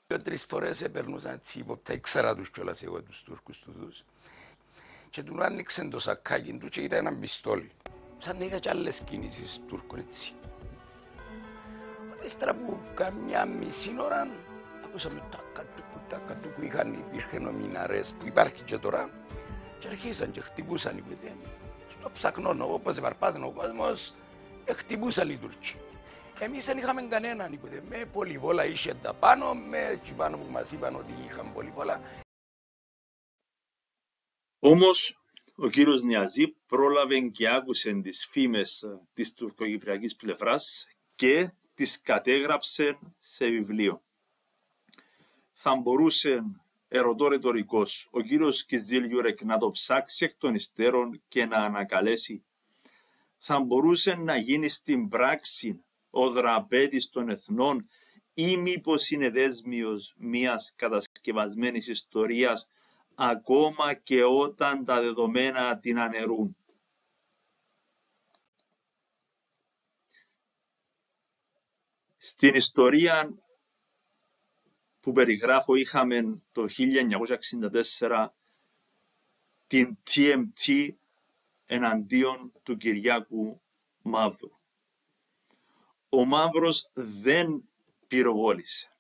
2-3 φορές επερνούσαν έτσι ύποπτα, ήξερα τους κιόλας εγώ τους Τούρκους τους και του άνοιξαν το σακάκι του και ήταν ένα πιστόλι. Σαν να είδα κι άλλες κινήσεις Τούρκων έτσι. Ύστερα που καμιά μισή ώρα ακούσαμε τα του που υπήρχαν ομιναρές που υπάρχει και τώρα και αρχίσαν και χτυπούσαν οι παιδιά. Στο ψαχνό, όπως επαρπάτουν ο κόσμος, χτυπούσαν οι Τούρκοι. Εμείς δεν είχαμε κανέναν, με πολυβόλα είχε τα πάνω, με πάνω που μας είπαν ότι είχαν πολυβόλα. Όμως, ο κύριος Νιαζή πρόλαβε και άκουσε τις φήμες της τουρκοκυπριακής πλευράς και τις κατέγραψε σε βιβλίο. Θα μπορούσε, ερωτώ ρητορικός, ο κύριος Κιζίλιουρεκ να το ψάξει εκ των υστέρων και να ανακαλέσει. Θα μπορούσε να γίνει στην πράξη ο δραπέτης των εθνών ή μήπως είναι δέσμιος μιας κατασκευασμένης ιστορίας ακόμα και όταν τα δεδομένα την αναιρούν. Στην ιστορία που περιγράφω είχαμε το 1964 την TMT εναντίον του Κυριάκου Μαύρου. Ο Μαύρος δεν πυροβόλησε.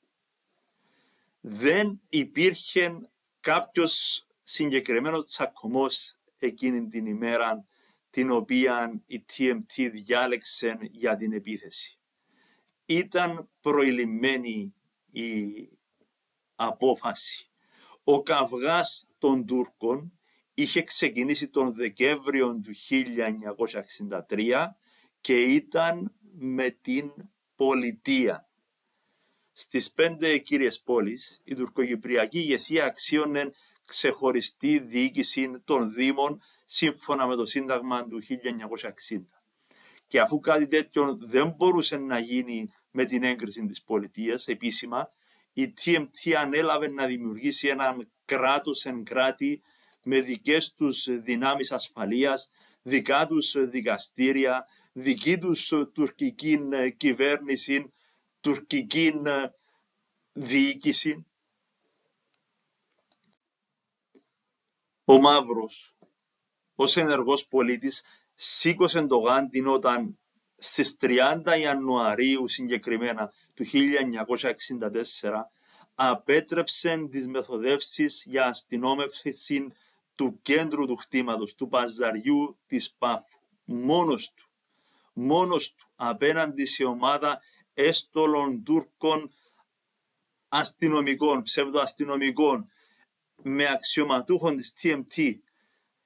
Δεν υπήρχε κάποιος συγκεκριμένος τσακωμός εκείνη την ημέρα την οποία η TMT διάλεξε για την επίθεση. Ήταν προηλημμένη η απόφαση. Ο καυγάς των Τούρκων είχε ξεκινήσει τον Δεκέμβριο του 1963 και ήταν με την πολιτεία. Στις 5 κύριες πόλεις, η τουρκοκυπριακή ηγεσία αξίωνε ξεχωριστή διοίκηση των Δήμων σύμφωνα με το Σύνταγμα του 1960. Και αφού κάτι τέτοιο δεν μπορούσε να γίνει με την έγκριση της πολιτείας επίσημα, η TMT ανέλαβε να δημιουργήσει έναν κράτος εν κράτη με δικές τους δυνάμεις ασφαλείας, δικά τους δικαστήρια, δική τους τουρκική κυβέρνηση, τουρκική διοίκηση. Ο Μαύρος, ως ενεργός πολίτης, σήκωσε το γάντιν όταν στις 30 Ιανουαρίου συγκεκριμένα του 1964 απέτρεψε τις μεθοδεύσεις για αστυνόμευση του κέντρου του χτήματος, του παζαριού της Πάφου. Μόνος του, απέναντι σε ομάδα έστολων Τούρκων αστυνομικών, ψευδοαστυνομικών, με αξιωματούχων της TMT,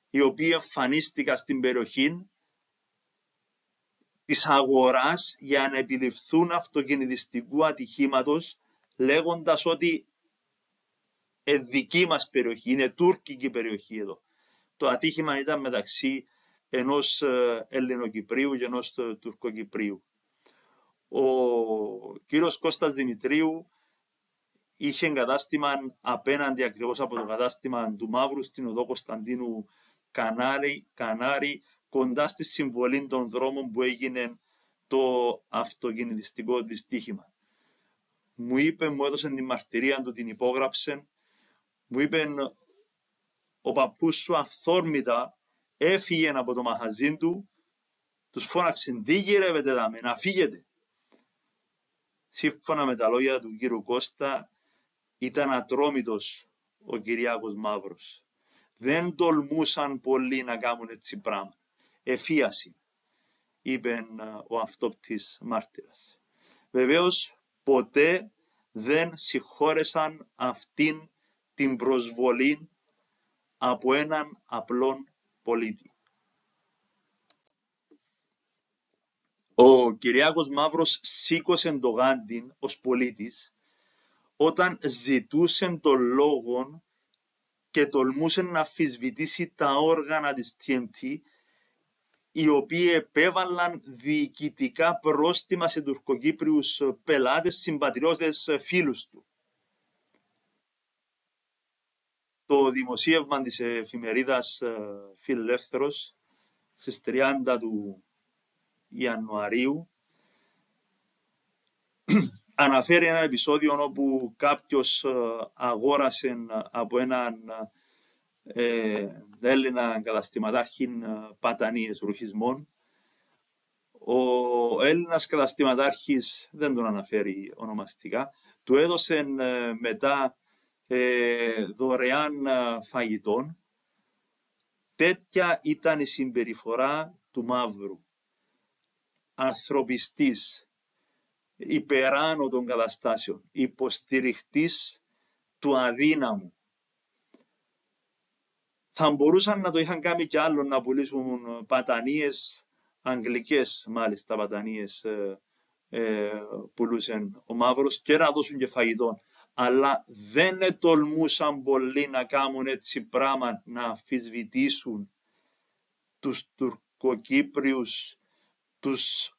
οι οποίοι εμφανίστηκαν στην περιοχή της αγοράς για να επιληφθούν αυτοκινητιστικού ατυχήματος, λέγοντας ότι δική μας περιοχή, είναι τουρκική περιοχή εδώ. Το ατύχημα ήταν μεταξύ ενός Ελληνοκυπρίου και ενός Τουρκοκυπρίου. Ο κύριος Κώστας Δημητρίου είχε εγκατάστημα απέναντι ακριβώς από το κατάστημα του Μαύρου στην οδό Κωνσταντίνου Κανάρη, κοντά στη συμβολή των δρόμων που έγινε το αυτοκινητιστικό δυστύχημα. Μου έδωσε την μαρτυρία του, την υπόγραψε, μου είπε ο παππούς σου αυθόρμητα έφυγε από το μαγαζί του, τους φώναξε τι γυρεύετε δάμε, να φύγετε. Σύμφωνα με τα λόγια του κύριου Κώστα, ήταν ατρόμητος ο Κυριάκος Μαύρος. Δεν τολμούσαν πολλοί να κάνουν έτσι πράγμα. Εφίαση, είπε ο αυτόπτης μάρτυρας. Βεβαίως, ποτέ δεν συγχώρεσαν αυτήν την προσβολή από έναν απλόν πολίτη. Ο Κυριάκος Μαύρος σήκωσε το γάντιν ως πολίτης όταν ζητούσε τον λόγο και τολμούσε να αμφισβητήσει τα όργανα της TMT, οι οποίοι επέβαλαν διοικητικά πρόστιμα σε τουρκοκύπριους πελάτες, συμπατριώτες, φίλους του. Το δημοσίευμα της εφημερίδας Φιλελεύθερος στις 30 του Ιανουαρίου αναφέρει ένα επεισόδιο όπου κάποιος αγόρασε από έναν Έλληνα καταστηματάρχη πατανίες ρουχισμών. Ο Έλληνας καταστηματάρχης, δεν τον αναφέρει ονομαστικά, του έδωσε μετά δωρεάν φαγητών. Τέτοια ήταν η συμπεριφορά του Μαύρου. Ανθρωπιστής, υπεράνω των καταστάσεων, υποστηριχτής του αδύναμου. Θα μπορούσαν να το είχαν κάνει κι άλλο, να πουλήσουν πατανίες, αγγλικές μάλιστα πατανίες πουλούσε ο Μαύρος, και να δώσουν και φαγητών. Αλλά δεν τολμούσαν πολλοί να κάνουν έτσι πράγμα, να αμφισβητήσουν τους Τουρκοκύπριους, τους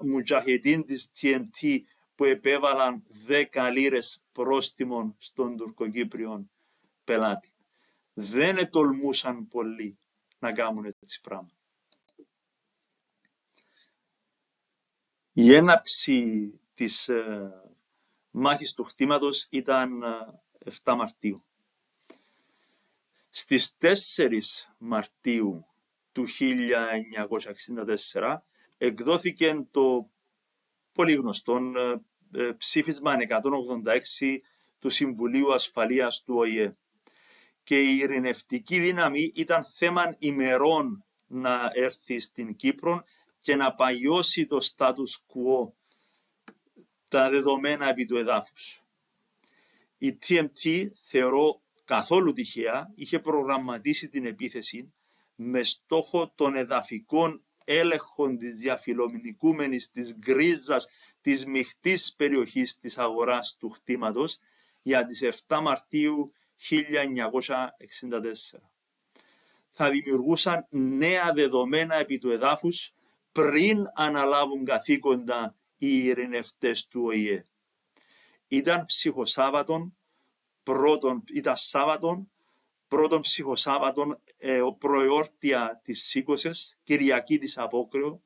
μουτζαχεντίν της TMT που επέβαλαν 10 λίρες πρόστιμων στον Τουρκοκύπριο πελάτη. Δεν τολμούσαν πολλοί να κάνουν έτσι πράγμα. Η έναρξη της μάχης του χτήματος ήταν 7 Μαρτίου. Στις 4 Μαρτίου του 1964 εκδόθηκε το πολύ γνωστό ψήφισμα 186 του Συμβουλίου Ασφαλείας του ΟΗΕ. Και η ειρηνευτική δύναμη ήταν θέμα ημερών να έρθει στην Κύπρο και να παγιώσει το status quo, τα δεδομένα επί του εδάφους. Η TMT, θεωρώ καθόλου τυχαία, είχε προγραμματίσει την επίθεση με στόχο τον εδαφικών έλεγχων της διαφιλομηνικούμενης, της γκρίζας, της μειχτής περιοχής της αγοράς του χτήματος για τις 7 Μαρτίου 1964. Θα δημιουργούσαν νέα δεδομένα επί του εδάφους πριν αναλάβουν καθήκοντα οι ειρηνευτές του ΟΗΕ. Ήταν ψυχοσάββατον, πρώτον ψυχοσάββατον, προεόρτια της Σίκωσης, Κυριακή της Απόκρεου,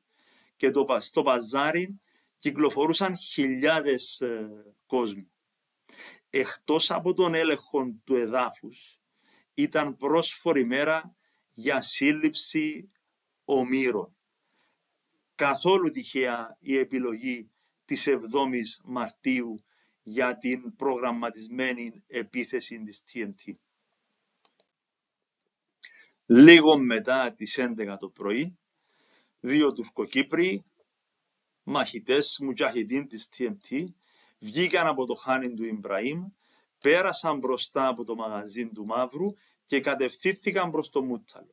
και στο παζάρι κυκλοφορούσαν χιλιάδες κόσμου. Εκτός από τον έλεγχο του εδάφους, ήταν πρόσφορη μέρα για σύλληψη ομήρων. Καθόλου τυχαία η επιλογή της 7ης Μαρτίου για την προγραμματισμένη επίθεση της TMT. Λίγο μετά τις 11 το πρωί, 2 Τουρκοκύπριοι, μαχητές μουτζαχεντίν της TMT, βγήκαν από το χάνιν του Ιμπραήμ, πέρασαν μπροστά από το μαγαζί του Μαύρου και κατευθύνθηκαν προς το Μούταλο.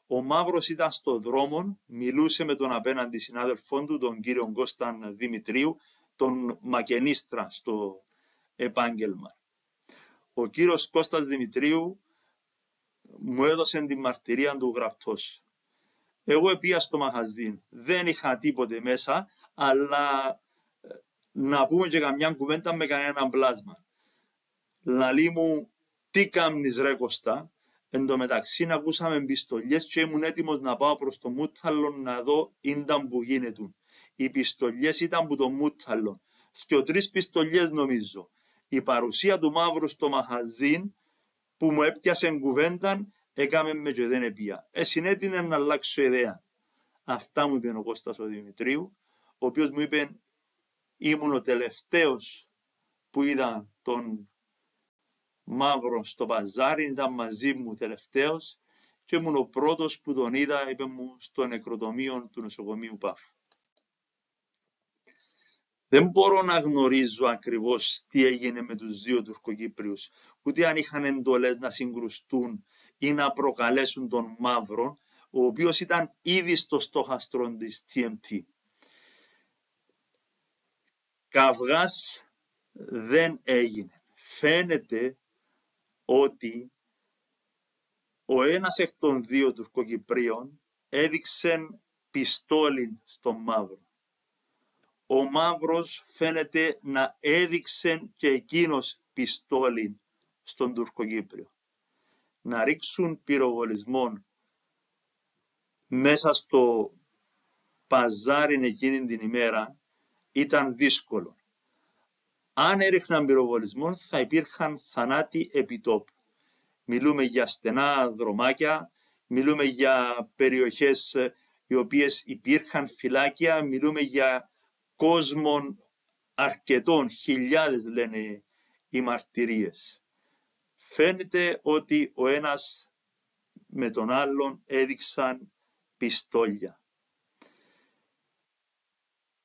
Ο Μαύρος ήταν στο δρόμο, μιλούσε με τον απέναντι συνάδελφόν του, τον κύριο Κώσταν Δημητρίου, τον μακενίστρα στο επάγγελμα. Ο κύριος Κώστας Δημητρίου μου έδωσε την μαρτυρία του γραπτός. Εγώ πήγα στο μαγαζί, δεν είχα τίποτε μέσα, αλλά να πούμε και καμιά κουβέντα με κανέναν πλάσμα. Λαλή μου, τι κάμνεις ρε Κωστά, Εν τω μεταξύ ακούσαμε πιστολιές και ήμουν έτοιμος να πάω προς το Μούταλλον να δω ίνταν που γίνεται. Οι πιστολιές ήταν που το Μούταλλον. Και 3 πιστολιές νομίζω. Η παρουσία του Μαύρου στο μαχαζίν που μου έπιασε κουβένταν έκαμε με και δεν επία. Συνέτεινε να αλλάξω ιδέα. Αυτά μου είπε ο Κώστας ο Δημητρίου, ο οποίος μου είπε ήμουν ο τελευταίος που είδα τον Μαύρο στο παζάρι, ήταν μαζί μου τελευταίος και ήμουν ο πρώτος που τον είδα, είπε μου, στο νεκροτομείο του νοσοκομείου Πάφου. Δεν μπορώ να γνωρίζω ακριβώς τι έγινε με τους 2 Τουρκοκύπριους, ούτε αν είχαν εντολές να συγκρουστούν ή να προκαλέσουν τον Μαύρο, ο οποίος ήταν ήδη στο στόχαστρο της TMT. Καυγάς δεν έγινε. Φαίνεται ότι ο ένας εκ των 2 Τουρκοκυπρίων έδειξε πιστόλι στον Μαύρο. Ο Μαύρος φαίνεται να έδειξε και εκείνος πιστόλι στον Τουρκοκύπριο. Να ρίξουν πυροβολισμό μέσα στο παζάρι εκείνη την ημέρα ήταν δύσκολο. Αν έριχναν πυροβολισμό θα υπήρχαν θανάτοι επιτόπου. Μιλούμε για στενά δρομάκια, μιλούμε για περιοχές οι οποίες υπήρχαν φυλάκια, μιλούμε για κόσμων αρκετών, χιλιάδες λένε οι μαρτυρίες. Φαίνεται ότι ο ένας με τον άλλον έδειξαν πιστόλια.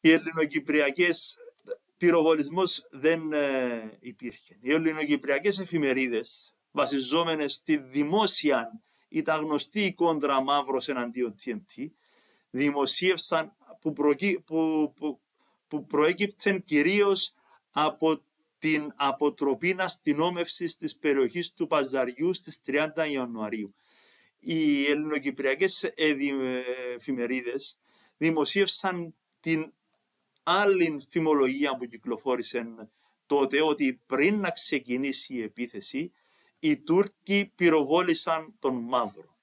Οι ελληνοκυπριακές πυροβολισμός δεν υπήρχε. Οι ελληνοκυπριακές εφημερίδες βασιζόμενες στη δημόσια ήταν γνωστή η κόντρα Μαύρος εναντίον TMT, δημοσίευσαν που προέκυπτεν κυρίως από την αποτροπή αστυνόμευσης της περιοχής του Παζαριού στις 30 Ιανουαρίου. Οι ελληνοκυπριακές εφημερίδες δημοσίευσαν την άλλη φημολογία που κυκλοφόρησε τότε, ότι πριν να ξεκινήσει η επίθεση οι Τούρκοι πυροβόλησαν τον Μαύρο.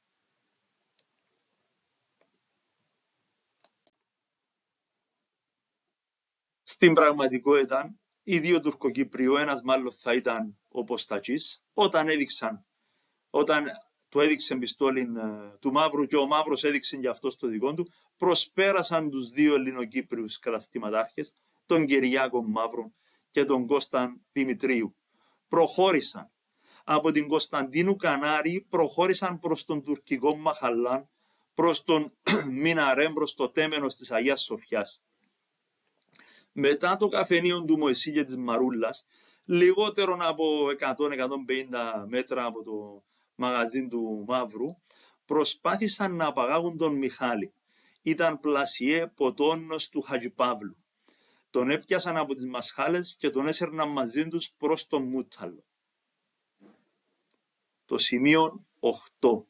Στην πραγματικότητα, οι 2 Τουρκοκύπριοι, ο ένας μάλλον θα ήταν ο Ποστατσής, όταν του έδειξε πιστόλι του Μαύρου και ο Μαύρος έδειξε για αυτό το δικό του, προσπέρασαν τους 2 Ελληνοκύπριους καταστηματάρχες, τον Κυριάκο Μαύρο και τον Κώσταν Δημητρίου. Προχώρησαν. Από την Κωνσταντίνου Κανάρη προχώρησαν προς τον τουρκικό Μαχαλάν, προς τον Μιναρέμ, προς το τέμενος της Αγίας Σοφιάς. Μετά το καφενείο του Μωυσή και της Μαρούλας, λιγότερο από 100-150 μέτρα από το μαγαζί του Μαύρου, προσπάθησαν να απαγάγουν τον Μιχάλη. Ήταν πλασιέ ποτόνος του Χατζηπαύλου. Τον έπιασαν από τις μασχάλες και τον έσερναν μαζί τους προς τον Μούταλλο. Το σημείο 8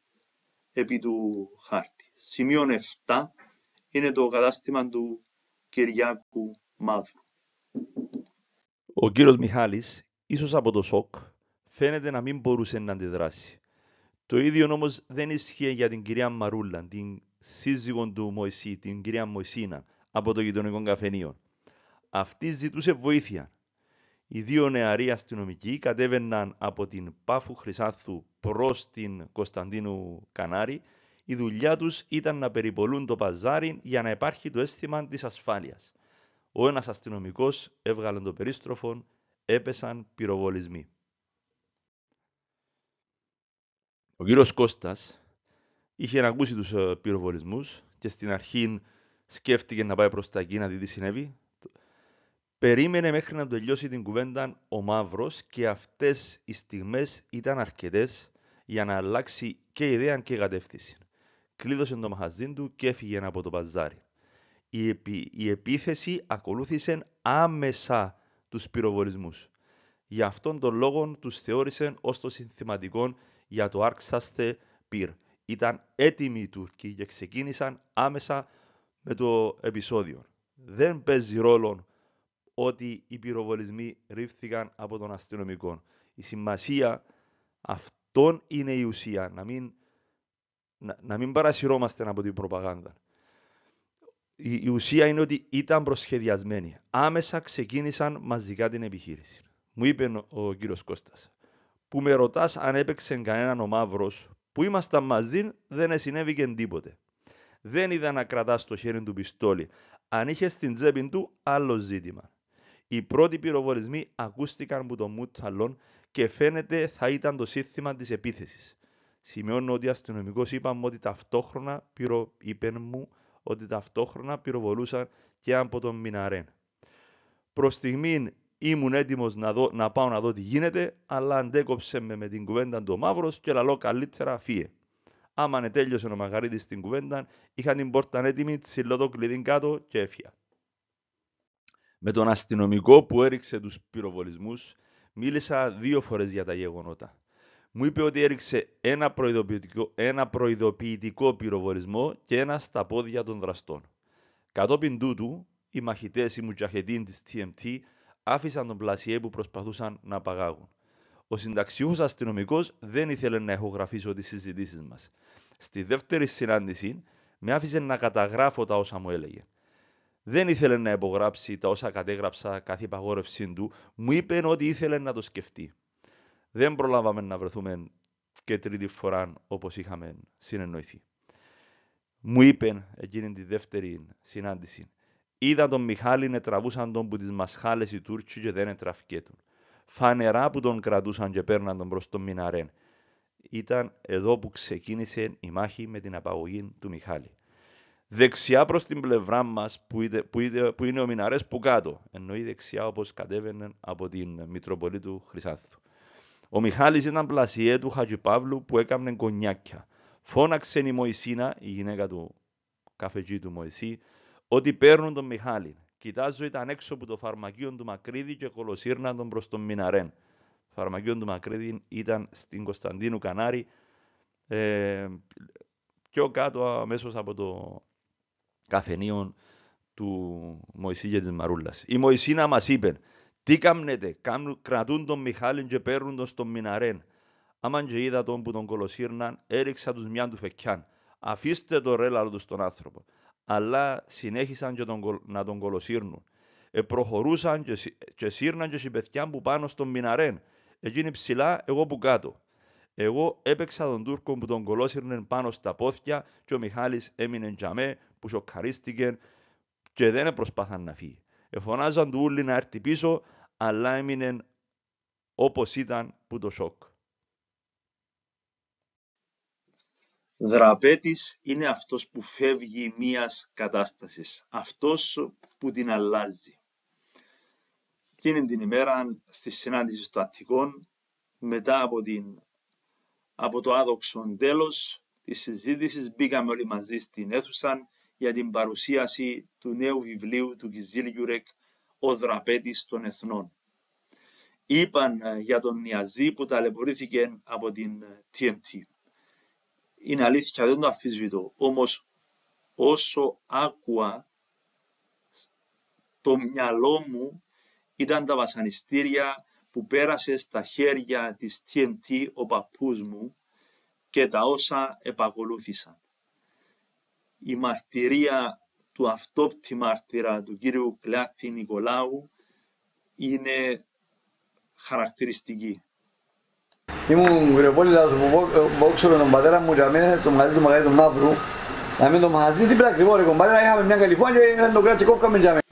επί του χάρτη. Σημείο 7 είναι το κατάστημα του Κυριάκου Μαύρου. Ο κύριος Μιχάλης, ίσως από το σοκ, φαίνεται να μην μπορούσε να αντιδράσει. Το ίδιο όμως δεν ισχύει για την κυρία Μαρούλα, την σύζυγο του Μωυσή, την κυρία Μωυσίνα, από το γειτονικό καφενείο. Αυτή ζητούσε βοήθεια. Οι 2 νεαροί αστυνομικοί κατέβαιναν από την Πάφου Χρυσάνθου προς την Κωνσταντίνου Κανάρη. Η δουλειά τους ήταν να περιπολούν το παζάρι για να υπάρχει το αίσθημα της ασφάλειας. Ο ένας αστυνομικός έβγαλε το περίστροφο, έπεσαν πυροβολισμοί. Ο κύριος Κώστας είχε ακούσει τους πυροβολισμούς και στην αρχή σκέφτηκε να πάει προς τα εκεί να δει τι συνέβη. Περίμενε μέχρι να τελειώσει την κουβέντα ο Μαύρος και αυτές οι στιγμές ήταν αρκετές για να αλλάξει και ιδέα και κατεύθυνση. Κλείδωσε το μαχαζίν του και έφυγε από το παζάρι. Η επίθεση ακολούθησε άμεσα τους πυροβολισμούς. Γι' αυτόν τον λόγο τους θεώρησε ως το συνθηματικό για το Άρξαστε πυρ. Ήταν έτοιμοι οι Τούρκοι και ξεκίνησαν άμεσα με το επεισόδιο. Δεν παίζει ρόλο ότι οι πυροβολισμοί ρίφθηκαν από τον αστυνομικό. Η σημασία Αυτό είναι η ουσία, να μην παρασυρώμαστε από την προπαγάνδα. Η ουσία είναι ότι ήταν προσχεδιασμένοι. Άμεσα ξεκίνησαν μαζικά την επιχείρηση. Μου είπε ο κύριος Κώστας, που με ρωτάς αν έπαιξε κανέναν ο Μαύρος, που ήμασταν μαζί δεν συνέβηκε τίποτε. Δεν είδα να κρατά στο χέρι του πιστόλι. Αν είχε στην τσέπη του, άλλο ζήτημα. Οι πρώτοι πυροβολισμοί ακούστηκαν από το Μούτσαλον και φαίνεται θα ήταν το σύνθημα της επίθεσης. Σημειώνω ότι οι αστυνομικοί είπαν ότι ταυτόχρονα πυροβολούσαν και από τον Μιναρέν. Προς στιγμή ήμουν έτοιμος να πάω να δω τι γίνεται, αλλά αντέκοψε με την κουβέντα του Μαύρος και λαλό καλύτερα φύε. Άμα ανετέλειωσε ο Μαγαρίτης την κουβέντα, είχαν την πόρτα έτοιμη, τσιλώ το κλειδί κάτω και έφυγα. Με τον αστυνομικό που έριξε τους πυροβολισμούς, μίλησα 2 φορές για τα γεγονότα. Μου είπε ότι έριξε ένα προειδοποιητικό πυροβολισμό και ένα στα πόδια των δραστών. Κατόπιν τούτου, οι μαχητές, οι μουτζαχετίν της TMT, άφησαν τον πλασιέ που προσπαθούσαν να απαγάγουν. Ο συνταξιούχος αστυνομικός δεν ήθελε να ηχογραφήσω τις συζητήσεις μας. Στη δεύτερη συνάντηση, με άφησε να καταγράφω τα όσα μου έλεγε. Δεν ήθελε να υπογράψει τα όσα κατέγραψα καθ' υπαγόρευσή του, μου είπε ότι ήθελε να το σκεφτεί. Δεν προλάβαμε να βρεθούμε και τρίτη φορά όπως είχαμε συνεννοηθεί. Μου είπε εκείνη τη δεύτερη συνάντηση. Είδα τον Μιχάλη να τραβούσαν τον που τις μασχάλες οι Τούρκοι και δεν ετραφκέτουν. Φανερά που τον κρατούσαν και παίρναν τον προς τον Μιναρέν. Ήταν εδώ που ξεκίνησε η μάχη με την απαγωγή του Μιχάλη. Δεξιά προς την πλευρά μας που είναι ο Μιναρές που κάτω, εννοεί δεξιά όπως κατέβαινε από την Μητροπολίτου Χρυσάνθου. Ο Μιχάλης ήταν πλασιέ του Χατζηπαύλου που έκαμνε κονιάκια. Φώναξε η Μωυσίνα, η γυναίκα του καφετζή του Μωυσή, ότι παίρνουν τον Μιχάλη. Κοιτάζω, ήταν έξω από το φαρμακείο του Μακρύδη και κολοσύρναν τον προς τον Μιναρέν. Το φαρμακείο του Μακρύδη ήταν στην Κωνσταντίνου Κανάρη, πιο κάτω αμέσως από το καφενείο του Μωυσή και της Μαρούλας. Η Μωυσίνα μας είπε, τι κάμνετε, κρατούν τον Μιχάλη και παίρνουν τον στον Μιναρέν. Άμαν και είδα τον που τον κολοσύρναν, έριξα τους μιαν του φεκιάν. Αφήστε το ρέλαλο του στον άνθρωπο. Αλλά συνέχισαν και να τον κολοσύρνουν. Προχωρούσαν και σύρναν και οι παιδιά που πάνω στον Μιναρέν. Εκείνοι ψηλά, εγώ που κάτω. Εγώ έπαιξα τον Τούρκο που τον κολόσυρνε πάνω στα πόδια και ο Μιχάλης έμεινε τζαμέ που σοκαρίστηκε και δεν προσπάθαν να φύγει. Εφωνάζαν του ούλοι να έρθει πίσω, αλλά έμεινε όπως ήταν που το σοκ. Δραπέτης είναι αυτός που φεύγει μίας κατάστασης, αυτός που την αλλάζει. Εκείνη την ημέρα στη συνάντηση στο Αττικόν, μετά από το άδοξο τέλος της συζήτησης, μπήκαμε όλοι μαζί στην αίθουσα για την παρουσίαση του νέου βιβλίου του Κιζίλ Γιουρέκ, «Ο Δραπέτης των Εθνών». Είπαν για τον Νιαζί που ταλαιπωρήθηκε από την TMT. Είναι αλήθεια, δεν το αμφισβητώ. Όμως όσο άκουα, το μυαλό μου ήταν τα βασανιστήρια που πέρασε στα χέρια της TMT ο παππούς μου και τα όσα επακολούθησαν. Η μαρτυρία του αυτόπτη μάρτυρα του κύριου Κλάθη Νικολάου είναι χαρακτηριστική. Ήμουν γρεπόλητας που όξερε τον πατέρα μου και αμέσως το μαγαζί του Μαγαζί του Μαύρου. Να μην το μαγαζί δίπλα ακριβώς ρε κομπάτερα, είχαμε μια καλυφόνια και είχαν το κράτο και κόφκαμε και αμέσως.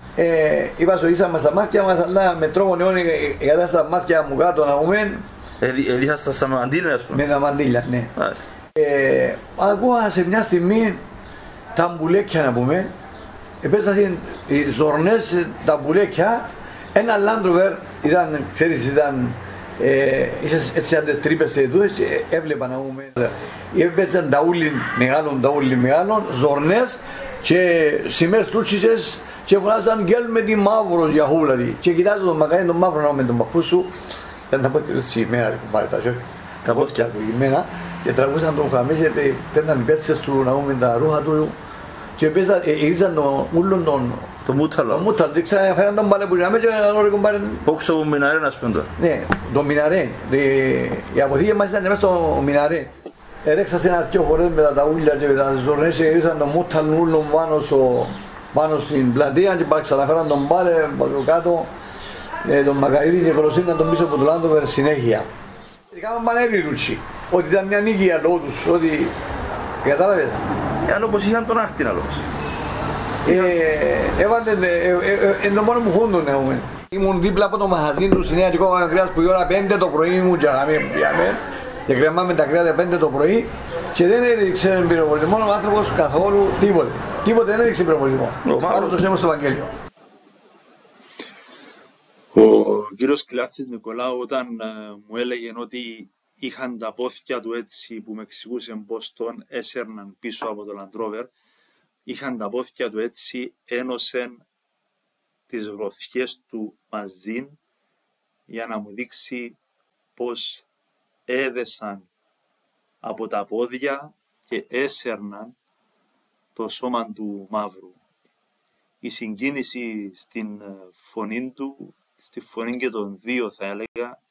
Είπα στο ήσαμε στα μάτια μας, αλλά με τρόπο νεόνι κατά στα μάτια μου κάτω να πούμε. Ελίχαστα στα μαντήλια ας πούμε. Με τα μαντήλια, ναι. Ακούγα σε μια στιγμή τα μπουλέκια να πούμε. Επέστασαν οι ζορνές τα μπουλέκια. Ένα Land Rover ήταν, ξέρεις, ήταν έτσι αντετρίπες σε δούες και έβλεπα να πούμε. Έπαιζαν ταούλιν μεγάλων, ζορνές και σημαίες τουρκισες και φωνάζαν γκέλ με τη μαύρος για χούλαρη. Και κοιτάζω τον μακαρί τον μαύρο να με τον παππού σου. Δεν θα πω ότι σήμερα τα πόθηκια του γυμμένα και τραγούσαν τον χαμί και φτέρναν οι πέτσες του να πούμε τα ρούχα του και ήρθαν ούλον τον Το Μούταλο. Το Μούταλο, δείξα, φέραν τον πάλι που είχαμε και τον ρεκομπάρε. Πόξο που Μιναρέ να σπέντω. Ναι, το Μιναρέ. Η αποθήκη μας ήταν μέσα στο Μιναρέ. Έρεξα σε ένα δυο φορές με τα ταούλια και με τα ζωρνές και ήρθαν τον Μούταλο ούλον πάνω στην πλατεία και ξαναφέραν τον πάλι κάτω. Τον Μακαρίδη και Κολοσσίνη τον πίσω από το Λάντοβερ συνέχεια. Κάμαν πανέρι ρούτσι, ότι ήταν μια νίκη για λόγω τους, ότι κατάλαβες. Άλλο πως είχαν τον άχτη να λόγω. Έβαλε, είναι το μόνο που χούντον έχουμε. Ήμουν δίπλα από το μαχαζίν του στη Νέα Κικόβα κρέας που η ώρα 5 το πρωί ήμουν και κρεμάμε τα κρέατα 5 το πρωί και δεν έριξε πυροβολισμό ο άνθρωπος καθόλου τίποτε. Τίποτε δεν έριξε πυροβολισμό. Άλλο το σέμα στο Ευαγγέλιο. Ο κύριος Κλάθης Νικολάου όταν μου έλεγε ότι είχαν τα πόθηκια του έτσι που με εξηγούσε πως τον έσερναν πίσω από το Land Rover, είχαν τα πόθηκια του έτσι, ένωσεν τις γροθιές του μαζί για να μου δείξει πως έδεσαν από τα πόδια και έσερναν το σώμα του μαύρου. Η συγκίνηση στην φωνή του, στη φωνή και των δύο θα έλεγα,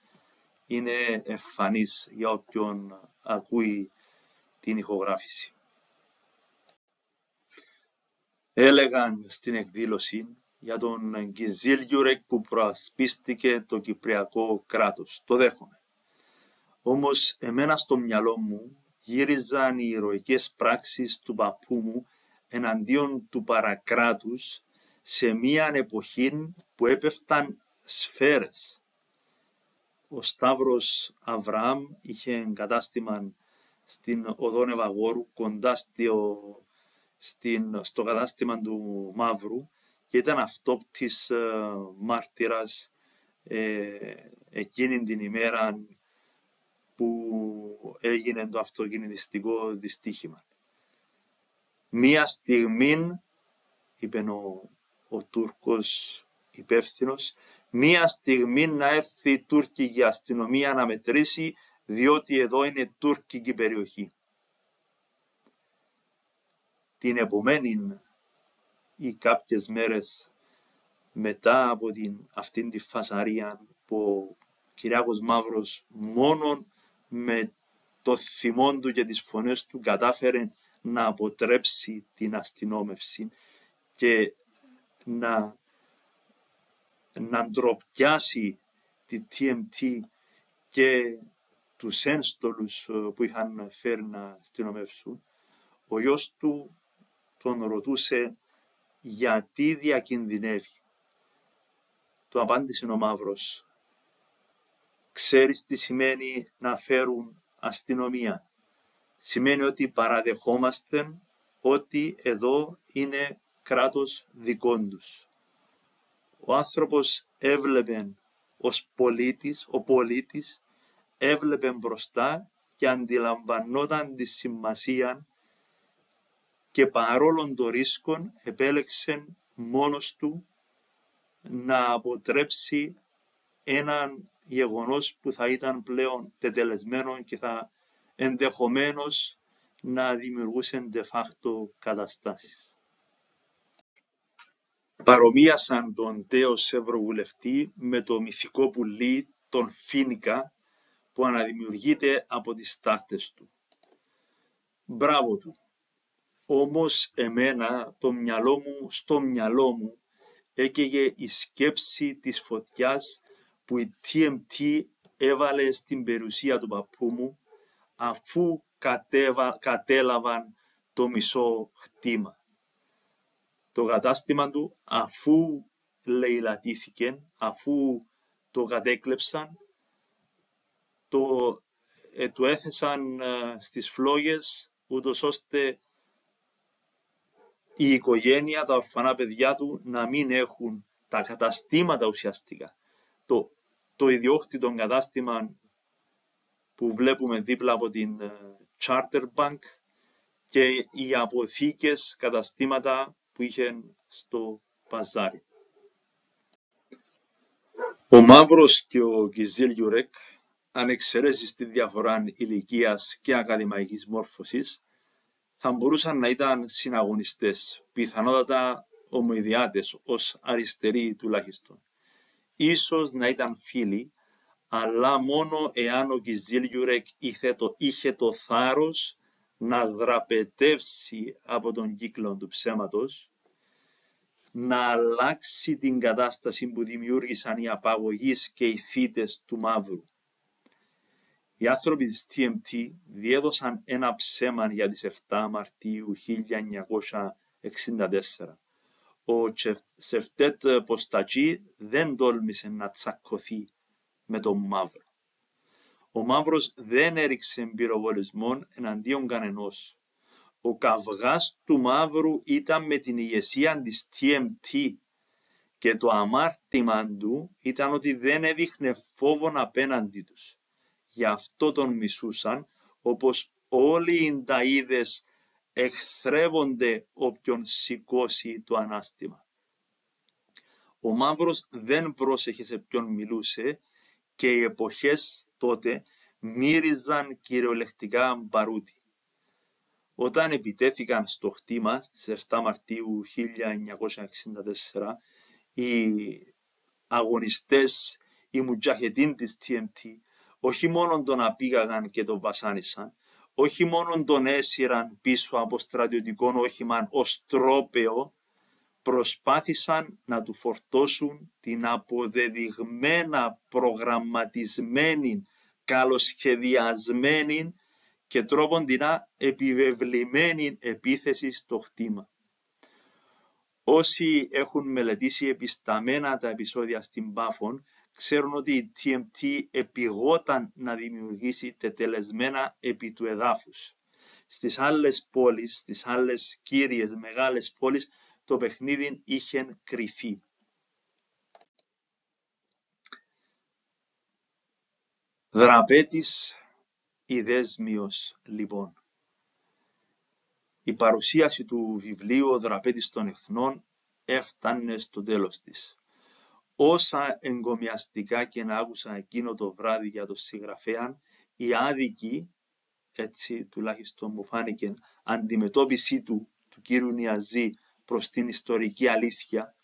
είναι εμφανής για όποιον ακούει την ηχογράφηση. Έλεγαν στην εκδήλωση για τον Κιζίλ Γιουρεκ που προασπίστηκε το κυπριακό κράτος. Το δέχομαι. Όμως εμένα στο μυαλό μου γύριζαν οι ηρωικές πράξεις του παππού μου εναντίον του παρακράτους σε μια εποχή που έπεφταν σφαίρες. Ο Σταύρος Αβραάμ είχε κατάστημα στην οδό Νεβαγόρου κοντά στο κατάστημα του Μαύρου και ήταν αυτόπτης μάρτυρας εκείνη την ημέρα που έγινε το αυτοκινητιστικό δυστύχημα. Μία στιγμή, είπε ο Τούρκος υπεύθυνος, μία στιγμή να έρθει η τουρκική αστυνομία να μετρήσει, διότι εδώ είναι τουρκική περιοχή. Την επομένη ή κάποιες μέρες μετά από αυτήν τη φασαρία που ο Κυριάκος Μαύρος μόνον με το θυμό του και τις φωνές του κατάφερε να αποτρέψει την αστυνόμευση και να ντροπιάσει τη TMT και τους ένστολους που είχαν φέρει να αστυνομεύσουν. Ο γιος του τον ρωτούσε γιατί διακινδυνεύει. Του απάντησε ο Μαύρος, ξέρεις τι σημαίνει να φέρουν αστυνομία. Σημαίνει ότι παραδεχόμαστε ότι εδώ είναι κράτος δικών τους. Ο άνθρωπος έβλεπε ως πολίτης, ο πολίτης έβλεπε μπροστά και αντιλαμβανόταν τη σημασία και παρόλων των ρίσκων επέλεξε μόνος του να αποτρέψει έναν γεγονός που θα ήταν πλέον τετελεσμένο και θα ενδεχομένως να δημιουργούσε de facto καταστάσεις. Παρομοίασαν τον τέος ευρωβουλευτή με το μυθικό πουλί τον Φίνικα που αναδημιουργείται από τις στάρτες του. Μπράβο του. Όμως εμένα στο μυαλό μου έκαιγε η σκέψη της φωτιάς που η TMT έβαλε στην περιουσία του παππού μου αφού κατέλαβαν το μισό χτήμα. Το κατάστημα του αφού λαιλατήθηκε, αφού το κατέκλεψαν, του έθεσαν στις φλόγες ούτως ώστε η οικογένεια, τα ορφανά παιδιά του να μην έχουν τα καταστήματα ουσιαστικά. Το ιδιόκτητο κατάστημα που βλέπουμε δίπλα από την Charter Bank και οι αποθήκες καταστήματα που είχε στο παζάρι. Ο Μαύρος και ο Κιζίλ Γιουρεκ, αν εξαιρέσεις τη διαφορά ηλικίας και ακαδημαϊκής μόρφωσης, θα μπορούσαν να ήταν συναγωνιστές. Πιθανότατα ομοειδιάτες, ως αριστεροί τουλάχιστον. Ίσως να ήταν φίλοι, αλλά μόνο εάν ο Κιζίλιουρεκ είχε το θάρρος να δραπετεύσει από τον κύκλο του ψέματος, να αλλάξει την κατάσταση που δημιούργησαν οι απαγωγείς και οι θύτες του μαύρου. Οι άνθρωποι της TMT διέδωσαν ένα ψέμα για τις 7 Μαρτίου 1964. Ο Σεφτέτ Ποστατζή δεν τόλμησε να τσακωθεί με τον μαύρο. Ο μαύρος δεν έριξε πυροβολισμό εναντίον κανενός. Ο καυγάς του μαύρου ήταν με την ηγεσία της TMT και το αμάρτημα του ήταν ότι δεν έδειχνε φόβον απέναντι τους. Γι' αυτό τον μισούσαν, όπως όλοι οι Νταΐδες εχθρεύονται όποιον σηκώσει το ανάστημα. Ο μαύρος δεν πρόσεχε σε ποιον μιλούσε και οι εποχές τότε μύριζαν κυριολεκτικά μπαρούτι. Όταν επιτέθηκαν στο χτήμα στις 7 Μαρτίου 1964, οι αγωνιστές, οι μουτζαχετίν της TMT, όχι μόνο τον απήγαγαν και τον βασάνισαν, όχι μόνο τον έσυραν πίσω από στρατιωτικό όχημα ως τρόπαιο, προσπάθησαν να του φορτώσουν την αποδεδειγμένα προγραμματισμένη, καλοσχεδιασμένη και τρόποντινά επιβεβλημένη επίθεση στο χτήμα. Όσοι έχουν μελετήσει επισταμένα τα επεισόδια στην Πάφων, ξέρουν ότι η TMT επιγόταν να δημιουργήσει τετελεσμένα επί του εδάφους. Στις άλλες πόλεις, στις άλλες κύριες μεγάλες πόλεις, το παιχνίδι είχε κρυφεί. Δραπέτης Ιδέσμιος, λοιπόν. Η παρουσίαση του βιβλίου «Ο Δραπέτης των Εθνών» έφτανε στο τέλος της. Όσα εγκομιαστικά και να άκουσα εκείνο το βράδυ για τον συγγραφέα, η άδικη, έτσι τουλάχιστον μου φάνηκε, αντιμετώπιση του κύριου Νιαζή προς την ιστορική αλήθεια,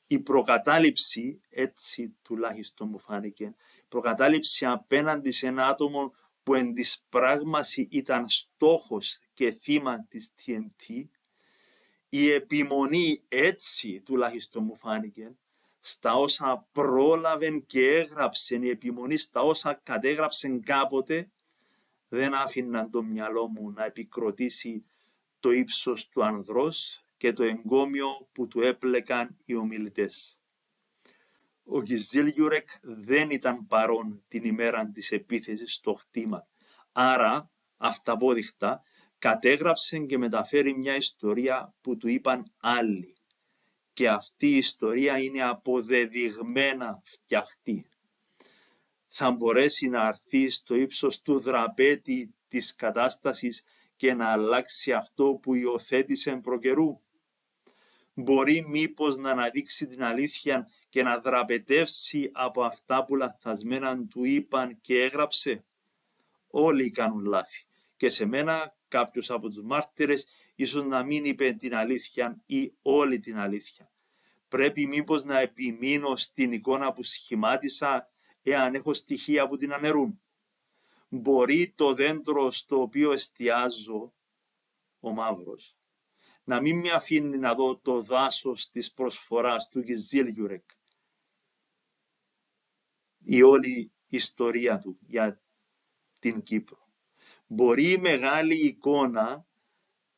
η προκατάληψη, έτσι τουλάχιστον μου φάνηκε, προκατάληψη απέναντι σε ένα άτομο που εν της πράγμαση ήταν στόχος και θύμα της TMT, η επιμονή, έτσι τουλάχιστον μου φάνηκε, στα όσα πρόλαβε και έγραψε, η επιμονή στα όσα κατέγραψε κάποτε, δεν άφηναν το μυαλό μου να επικροτήσει το ύψος του ανδρός και το εγκόμιο που του έπλεκαν οι ομιλητές. Ο Κιζίλιουρεκ δεν ήταν παρόν την ημέρα της επίθεσης στο χτήμα, άρα αυταπόδειχτα κατέγραψε και μεταφέρει μια ιστορία που του είπαν άλλοι. Και αυτή η ιστορία είναι αποδεδειγμένα φτιαχτή. Θα μπορέσει να αρθεί στο ύψος του δραπέτη της κατάστασης και να αλλάξει αυτό που υιοθέτησε προκαιρού. Μπορεί μήπως να αναδείξει την αλήθεια και να δραπετεύσει από αυτά που λαθασμένα του είπαν και έγραψε. Όλοι κάνουν λάθη και σε μένα κάποιος από τους μάρτυρες ίσως να μην είπε την αλήθεια ή όλη την αλήθεια. Πρέπει μήπως να επιμείνω στην εικόνα που σχημάτισα εάν έχω στοιχεία που την αναιρούν. Μπορεί το δέντρο στο οποίο εστιάζω, ο μαύρος, να μην με αφήνει να δω το δάσος της προσφοράς του Κιζίλιουρεκ. Η όλη ιστορία του για την Κύπρο. Μπορεί η μεγάλη εικόνα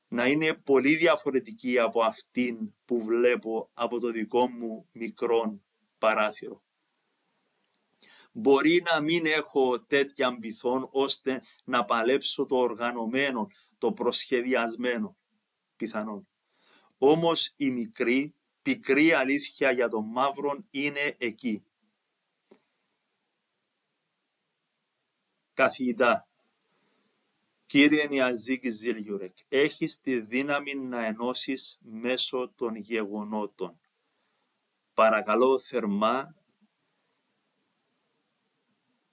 να είναι πολύ διαφορετική από αυτήν που βλέπω από το δικό μου μικρό παράθυρο. Μπορεί να μην έχω τέτοια πειθόν ώστε να παλέψω το οργανωμένο, το προσχεδιασμένο, πιθανόν. Όμως η μικρή, πικρή αλήθεια για τον μαύρον είναι εκεί. Καθηγητά, κύριε Νιαζή Κιζίλιουρεκ, έχεις τη δύναμη να ενώσεις μέσω των γεγονότων. Παρακαλώ θερμά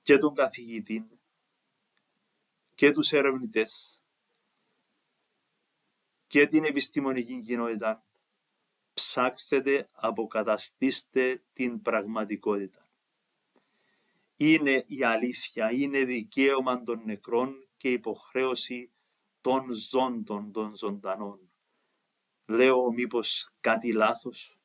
και τον καθηγητή και τους ερευνητές και την επιστημονική κοινότητα Ψάξτε, αποκαταστήστε την πραγματικότητα. Είναι η αλήθεια, είναι δικαίωμα των νεκρών και υποχρέωση των ζώντων των ζωντανών. Λέω μήπως κάτι λάθος?